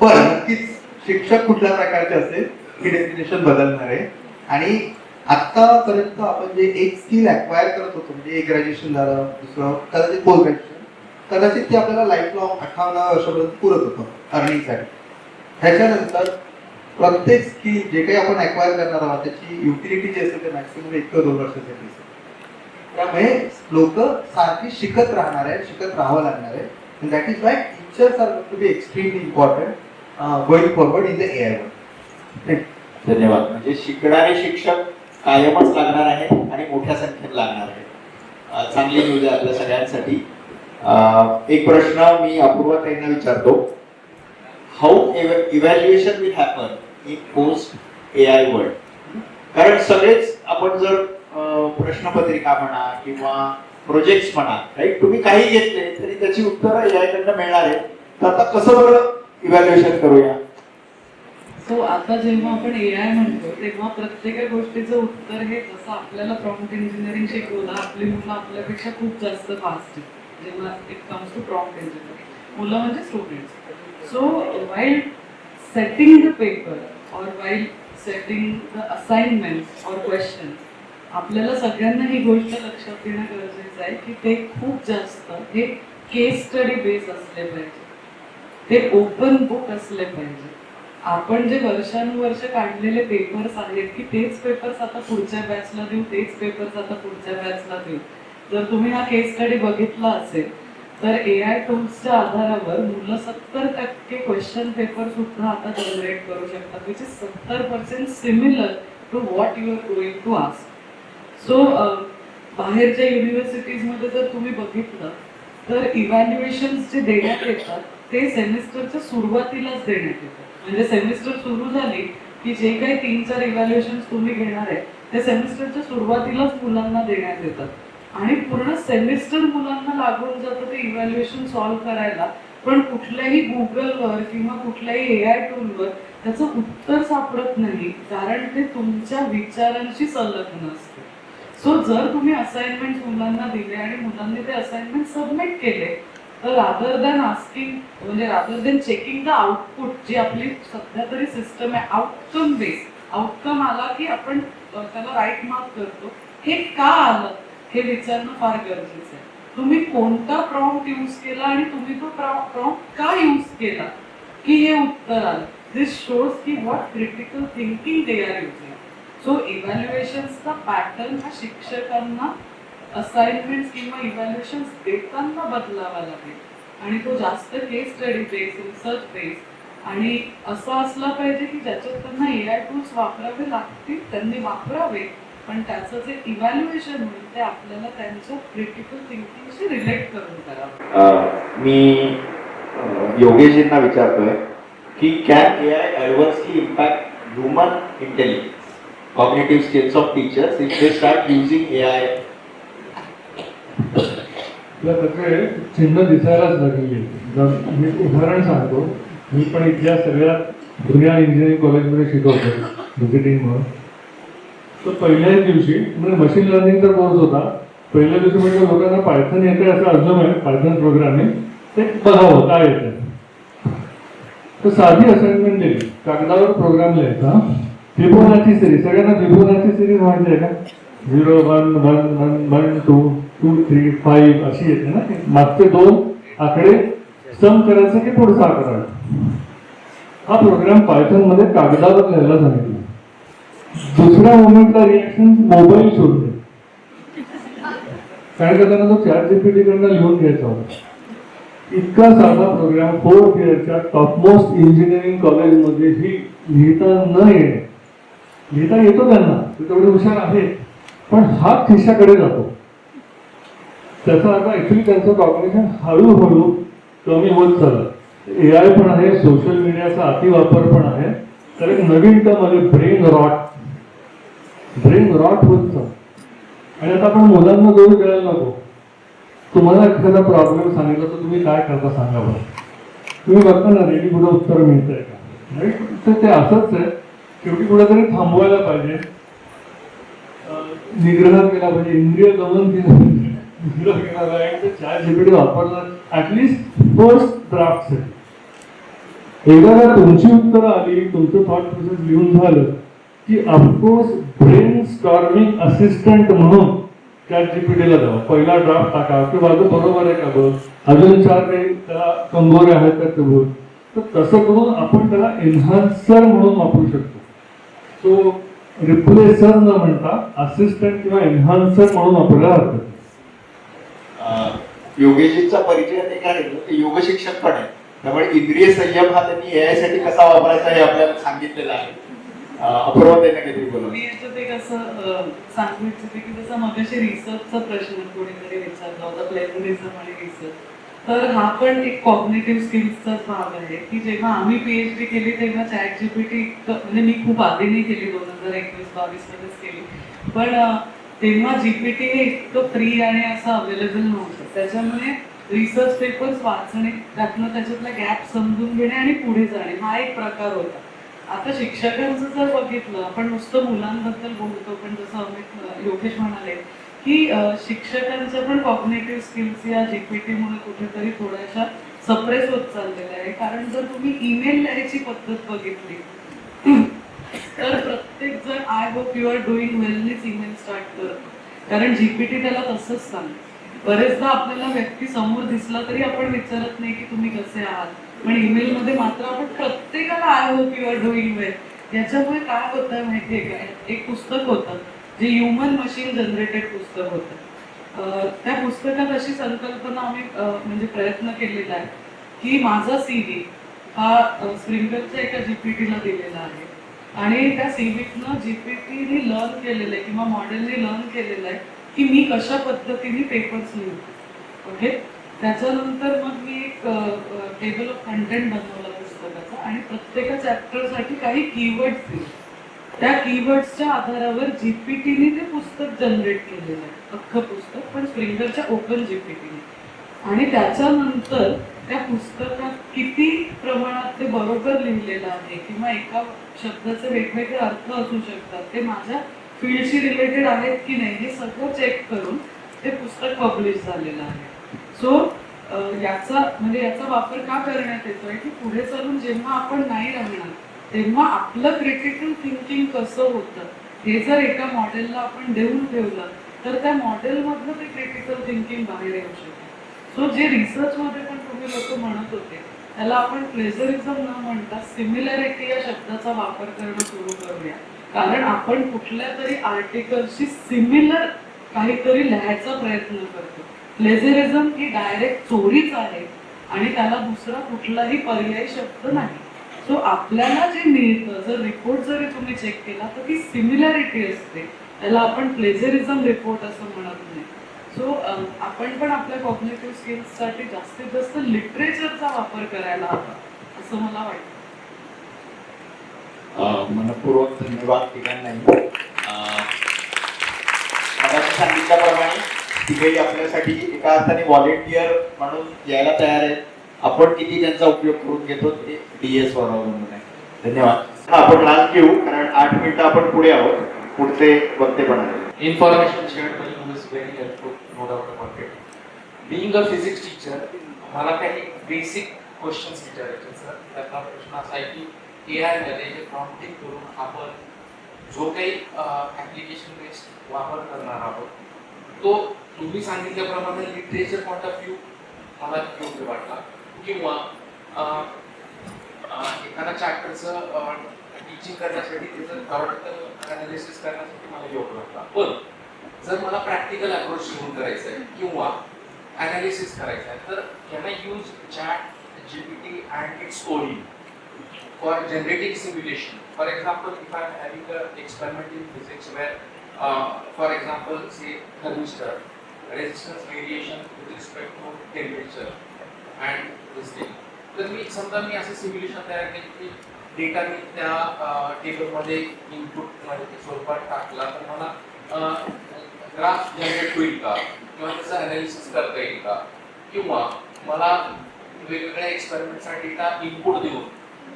S6: पण नक्कीच शिक्षक कुठल्या प्रकारचे असेल ही डेफिनेशन बदलणार आहे. आणि आतापर्यंत आपण जे एक स्किल अक्वायर करत होतो, म्हणजे एक ग्रॅज्युएशन झालं, दुसरं कदाचित पोस्ट ग्रॅज्युएशन, कदाचित ते आपल्याला लाईफ लॉंग 58 वर्षापर्यंत पुरत होतं अर्निंगसाठी. ह्याच्यानंतर प्रत्येक स्किल जे काही आपण अक्वायर करणार आहोत त्याची युटिलिटी जी असेल ते मॅक्सिमम 1 किंवा 2 वर्षासाठी असेल. त्यामुळे लोक सारखी शिकत राहणार आहे, शिकत राहावं लागणार आहे. And that is why teachers are going to be extremely important going forward in the AI world.
S3: धन्यवाद. म्हणजे शिकणारे शिक्षक कायमच लागणार आहेत आणि मोठ्या संख्येत लागणार आहेत. चांगली न्यूज आहे आपल्या सगळ्यांसाठी. एक प्रश्न मी अपूर्वाताईंना विचारतो. How evaluation will happen in post AI world? कारण सगळेच आपण जर प्रश्नपत्रिका म्हणा किंवा प्रोजेक्ट्स म्हणा, राईट, तुम्ही काही घेतले तरी त्याची उत्तरं AI कडनं मिळणार आहेत. तर आता कसं बरं इव्हॅल्युएशन करूया?
S7: सो आता जेव्हा आपण AI म्हणतो तेव्हा प्रत्येक गोष्टीचं उत्तर हे जसं आपल्याला प्रॉम्प्ट इंजिनिअरिंग शिकवलं, आपली मुलं आपल्यापेक्षा खूप जास्त फास्ट आहेत जेव्हा it comes to prompt engineering. मुलं म्हणजे students. So while setting the paper or while setting the assignments or question, आपल्याला सगळ्यांना ही गोष्ट लक्षात घेणं गरजेचं आहे की ते खूप जास्त हे केस स्टडी बेस असले पाहिजे, ते ओपन बुक असले पाहिजे. आपण जे वर्षानुवर्ष काढलेले पेपर्स आहेत की तेच पेपर्स आता पुढच्या बॅचला देऊ, तेच पेपर्स आता पुढच्या बॅचला देऊ. जर तुम्ही हा केस स्टडी बघितला असेल तर AI टूल्सच्या आधारावर मुलं 70% क्वेश्चन पेपर सुद्धा आता जनरेट करू शकतात, which is 70% similar to what you are going to ask. So बाहेरच्या युनिव्हर्सिटीजमध्ये जर तुम्ही बघितलं तर इव्हॅल्युएशन्स जे देण्यात येतात ते सेमिस्टरच्या सुरुवातीलाच देण्यात येतात. म्हणजे सेमिस्टर सुरू झाली की जे काही 3-4 इव्हॅल्युएशन्स तुम्ही घेणार आहे ते सेमिस्टरच्या सुरुवातीलाच मुलांना देण्यात येतात आणि पूर्ण सेमिस्टर मुलांना लागून जातं ते इव्हॅल्युएशन सॉल्व्ह करायला. पण कुठल्याही गुगलवर किंवा कुठल्याही AI टूलवर त्याचं उत्तर सापडत नाही, कारण ते तुमच्या विचारांशी संलग्न असते. सो जर तुम्ही असाइनमेंट मुलांना दिले आणि मुलांनी ते असाइनमेंट सबमिट केले तर रादर दॅन आस्किंग, म्हणजे rather than checking the output, जी आपली सध्या तरी सिस्टम आहे आउटकम बेस, आउटकम आला की आपण त्याला राईट मार्क करतो, हे का आलं हे विचारणं फार गरजेचं आहे. तुम्ही कोणता प्रॉम्प्ट यूज केला आणि तुम्ही तो प्रॉम्प्ट का यूज केला की हे उत्तर आलं. दिस शोज की what critical thinking they are using. So इव्हॅल्युएशन्सचा पॅटर्न हा शिक्षकांना असाइनमेंट्स किंवा इव्हॅल्युएशन्स देताना बदलावा लागेल आणि तो जास्त केस स्टडी बेस, रिसर्च बेस आणि असा असला पाहिजे की ज्याच्यात त्यांना AI टूल्स वापरावे लागतील, त्यांनी वापरावे, पण त्याचं जे इव्हॅल्युएशन होईल ते आपल्याला त्यांच्या क्रिटिकल थिंकिंगशी रिलेट करून करावं.
S3: मी योगेशजींना विचारतोय की can AI adversely impact human intelligence, cognitive skills of teachers if they start using AI?
S4: त्याचे चिन्ह दिसायलाच लागली. मी उदाहरण सांगतो. मी पण इथल्या सगळ्यात जुन्या इंजिनिअरिंग कॉलेजमध्ये शिकवतो व्हिजिटिंग म्हणून. तर पहिल्याच दिवशी म्हणजे मशीन लर्निंगचा कोर्स होता. पहिल्या दिवशी म्हणजे लोकांना पायथन येते असं अजून आहे, पायथन प्रोग्रामिंग ते बघावं काय येतं. तर साधी असाइनमेंट दिली, कागदावर प्रोग्राम लिहायचा, फिबोनाची सिरीज. सगळ्यांना फिबोनाची सिरीज माहिती आहे का? 0 1 1 1 1 2 2 3 5 अशी येते ना. मागचे 2 आकडे सम करायचे की पुढचा आकडा. हा प्रोग्राम पायथन मध्ये कागदावर लिहायला सांगितलं. दुसऱ्या मोमेंटला रिएक्शन मोबाईल शोधले, कारण का त्यांना तो ChatGPT कडनं लिहून घ्यायचा होता. इतका साधा प्रोग्राम 4th इयरच्या टॉपमोस्ट इंजिनिअरिंग कॉलेजमध्येही लिहिता न येणे. लिहिता येतो त्यांना, ते तेवढे हुशार आहेत, पण हात खिशाकडे जातो. त्याचा आता ऍक्च्युली त्यांचं कॉग्निशन हळूहळू कमी होत चाललं. AI पण आहे, सोशल मीडियाचा अतिवापर पण आहे. तर एक नवीन टर्म आले ब्रेन रॉट. ब्रेन रॉट होत चाललं. आणि आता आपण मुलांना दोष द्यायला नको. तुम्हाला एखादा प्रॉब्लेम सांगितलं तर तुम्ही काय करता सांगा बरं. तुम्ही बघता ना रेडी पुढे उत्तर मिळतंय का, राईट? तर ते असंच आहे. शेवटी कुठेतरी थांबवायला पाहिजे, निग्रह केला पाहिजे, इंद्रिय दमन केलं पाहिजे. ChatGPT वापरलं ऍटलिस्ट फर्स्ट ड्राफ्टसाठी. एकदा जर तुमची उत्तरं आली, तुमचं थॉट प्रोसेस लिहून झालं की ऑफकोर्स ब्रेन स्टॉर्मिंग असिस्टंट म्हणून ChatGPTला द्यावा. पहिला ड्राफ्ट टाका की माझं बरोबर आहे का बघ, अजून 4 काही त्याला कंगोरे आहेत का ते बघ. तर तसं करून आपण त्याला एन्हान्सर म्हणून वापरू शकतो. तो रिप्लेसर न म्हणता असिस्टंट किंवा एन्हान्सर म्हणून वापरायला हरकत.
S3: योगेशजींचा परिचय ते काय ते योग शिक्षक पण आहे, त्यामुळे इंद्रिय संयम हा त्यांनी AI साठी कसा वापरायचा हे आपल्याला सांगितलेलं आहे. अपूर्वा त्यांना काहीतरी बोलू.
S7: मी याच्यात एक असं सांगू इच्छिते की जसं मगाशी रिसर्चचा प्रश्न कोणीतरी विचारला होता, प्लेजरिझम आणि रिसर्च, तर हा पण एक कॉग्निटिव्ह स्किल्सचाच भाग आहे की जेव्हा आम्ही PhD केली तेव्हा ChatGPT म्हणजे मी खूप आधी नाही केली, 2021-22 मध्येच केली, पण तेव्हा GPT हे इतकं फ्री आणि असं अवेलेबल नव्हतं. त्याच्यामुळे रिसर्च पेपर्स वाचणे, त्यातनं त्याच्यातला गॅप समजून घेणे आणि पुढे जाणे हा एक प्रकार होता. आता शिक्षकांचं जर बघितलं, आपण नुसतं मुलांबद्दल बोलतो, पण जसं अमित योगेश म्हणाले की शिक्षकांच्या पण कॉग्निटिव्ह स्किल्स या GPT-मुळे कुठेतरी थोड्याशा सप्रेस होत चाललेल्या आहे. कारण जर तुम्ही ईमेल लिहायची पद्धत बघितली तर प्रत्येक जण I hope you are doing वेलनेच ईमेल स्टार्ट करतो, कारण GPT त्याला तसंच सांगतो. बरेचदा आपल्याला व्यक्ती समोर दिसला तरी आपण विचारत नाही की तुम्ही कसे आहात, पण ईमेल मध्ये मात्र आपण प्रत्येकाला I hope you are doing well. याच्यामुळे काय होतं माहितीये का, एक पुस्तक होतं जे ह्युमन मशीन जनरेटेड पुस्तक होतं. त्या पुस्तकात अशी संकल्पना आम्ही म्हणजे प्रयत्न केलेला आहे की माझा CV हा स्प्रिंगरच्या एका GPT-ला दिलेला आहे आणि त्या CVतनं GPT-ने लर्न केलेलं आहे किंवा मॉडेलने लर्न केलेलं आहे की मी कशा पद्धतीने पेपर्स लिहितो. ओके, त्याच्यानंतर मग मी एक टेबल ऑफ कंटेंट बनवला पुस्तकाचा आणि प्रत्येका चॅप्टरसाठी काही कीवर्ड्स दिले. त्या कीवर्ड्सच्या आधारावर GPT-ने ते पुस्तक जनरेट केलेलं आहे, अख्खं पुस्तक, पण स्प्रिंगरच्या ओपन GPT-ने. आणि त्याच्यानंतर त्या पुस्तकात किती प्रमाणात ते बरोबर लिहिलेलं आहे किंवा एका शब्दाचे वेगवेगळे अर्थ असू शकतात, ते माझ्या फील्डशी रिलेटेड आहेत की नाही हे सगळं चेक करून ते पुस्तक पब्लिश झालेलं आहे. सो याचा वापर का करण्यात येतोय की पुढे चालून जेव्हा आपण नाही राहणार तेव्हा आपलं क्रिटिकल थिंकिंग कसं होतं हे जर एका मॉडेलला आपण देऊन ठेवलं तर त्या मॉडेलमधलं ते क्रिटिकल थिंकिंग बाहेर येऊ शकते. सो जे रिसर्चमध्ये पण तुम्ही लोक म्हणत होते त्याला आपण प्लेजरिझम न म्हणता सिमिलॅरिटी या शब्दाचा वापर करणं सुरू करूया, कारण आपण कुठल्या तरी आर्टिकलशी सिमिलर काहीतरी लिहायचा प्रयत्न करतो. प्लेजरिझम ही डायरेक्ट चोरीच आहे आणि त्याला दुसरा कुठलाही पर्यायी शब्द नाही. सो आपल्याला जे मिळतं, जर रिपोर्ट जरी तुम्ही चेक केला तर ती सिमिलॅरिटी असते, त्याला आपण प्लेजरिझम रिपोर्ट असं म्हणत नाही. सो आपण पण आपल्या कॉग्निटिव्ह स्किल्ससाठी जास्तीत जास्त लिटरेचरचा वापर करायला हवा असं मला वाटतं.
S3: मनपूर्वक धन्यवाद तिघांनाही. मगाशी सांगितल्याप्रमाणे तिघेही आपल्यासाठी एका अर्थाने व्हॉलेंटियर म्हणून यायला तयार आहेत. आपण किती त्यांचा उपयोग करून घेतो ते DS वर अवलंबून आहे. धन्यवाद. हा, आपण लास्ट घेऊ कारण 8 मिनिटं आपण पुढे आहोत. पुढचे वक्ते पण आहेत.
S9: Information shared by you is very helpful, no doubt about it. Being a physics teacher, मला काही बेसिक क्वेश्चन्स विचारायचे सर. त्यातला प्रश्न असा आहे की AI मध्ये जे प्रॉम्प्टिंग करून आपण जो काही ऍप्लिकेशन बेस्ड वापर करणार आहोत तो तुम्ही सांगितल्याप्रमाणे लिटरेचर पॉइंट ऑफ व्ह्यू मला योग्य वाटला, किंवा एखाद्या चॅप्टरचं टीचिंग करण्यासाठी त्याचं थॉट अनालिसिस करण्यासाठी मला योग्य वाटला. पण जर मला प्रॅक्टिकल अप्रोच घेऊन करायचं आहे किंवा अनालिसिस करायचं आहे तर can I use ChatGPT and its coding for generating simulation? For example, if I am having an experiment in physics where, for example, say thermistor, resistance variation with respect to temperature and this thing. तर मी समजा मी असं सिम्युलेशन तयार केलं की डेटा मी त्या टेबलमध्ये इनपुट मध्ये स्वरूपात टाकला तर मला ग्राफ जनरेट होईल का, किंवा त्याचं अनालिसिस करता येईल का, किंवा मला वेगवेगळ्या एक्सपेरिमेंटचा डेटा इनपुट देऊन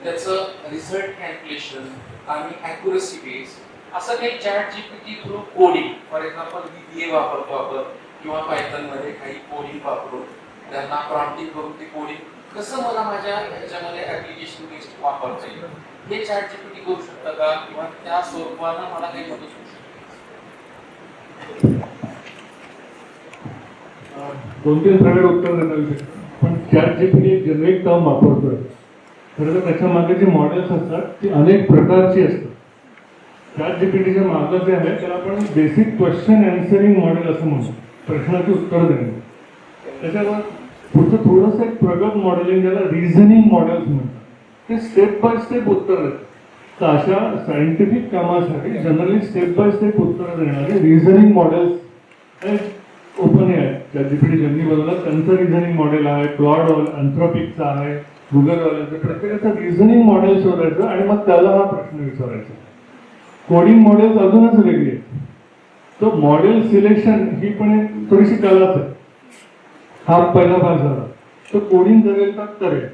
S9: त्याचं रिझल्ट कॅल्क्युलेशन आणि ॲक्युरसी बेस असं काही ChatGPT through coding, for example VBA वापरतो आपण किंवा पायथनमध्ये काही कोडिंग वापरून त्यांना प्रॉम्प्टिंग करून ते कोडिंग कसं मला माझ्या ह्याच्यामध्ये ॲप्लिकेशन बेस्ड वापरता येईल हे ChatGPT करू शकतं का, किंवा त्या स्वरूपानं मला काही मदत होऊ शकते?
S4: 2-3 प्रकार उत्तर देता येऊ शकतं. पण ChatGPT एक जनरिक टर्म वापरतोय. खरं तर त्याच्या मागे जे मॉडेल्स असतात ती अनेक प्रकारची असतात. ChatGPTच्या मागं जे आहे त्याला आपण बेसिक क्वेश्चन अँसरिंग मॉडेल असं म्हणतो, प्रश्नाची उत्तर देणे. त्याच्यावर पुढचं थोडंसं एक प्रगत मॉडेलिंग, ज्याला रिझनिंग मॉडेल्स म्हणतात, ते स्टेप बाय स्टेप उत्तर देतात. तर अशा सायंटिफिक कामासाठी जनरली स्टेप बाय स्टेप उत्तर देणारे रिझनिंग मॉडेल्स ओपन आहे. ChatGPT ज्यांनी बनवलं त्यांचं रिझनिंग मॉडेल आहे, क्लॉड अँथ्रोपिकचं आहे, गुगलवाल्याचं. प्रत्येकाचं रिझनिंग मॉडेल शोधायचं आणि मग त्याला हा प्रश्न विचारायचा. कोडिंग मॉडेल्स अजूनच वेगळी आहे. तो मॉडेल सिलेक्शन ही पण एक थोडीशी कलाच आहे. हा पहिला भाग झाला. तो कोडिंग जगेल तर करेल.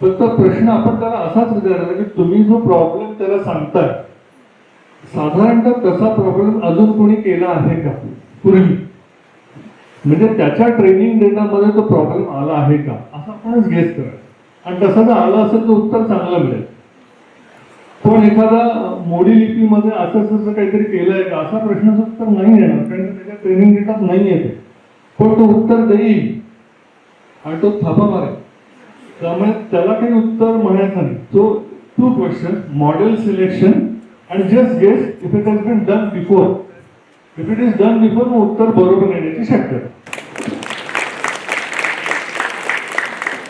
S4: फक्त प्रश्न आपण त्याला असाच विचारायचा की तुम्ही जो प्रॉब्लेम त्याला सांगताय, साधारणतः तसा प्रॉब्लेम अजून कोणी केला आहे का पूर्वी, म्हणजे त्याच्या ट्रेनिंग डेटामध्ये तो प्रॉब्लेम आला आहे का, असं आपणच गेस करा. आणि तसं जर आलं असेल तर उत्तर चांगलं मिळेल. पण एखादा मोडी लिपीमध्ये असं काहीतरी केलंय का, असा प्रश्नाचं उत्तर नाही येणार, कारण त्याच्या ट्रेनिंग डेटात नाही येते. पण तो उत्तर देईल आणि तो थापा मारेल. त्यामुळे त्याला काही उत्तर म्हणायचं नाही. तो टू क्वेश्चन, मॉडेल सिलेक्शन आणि just guess if it has been done before. If it is done before, मग उत्तर बरोबर येण्याची शक्यता.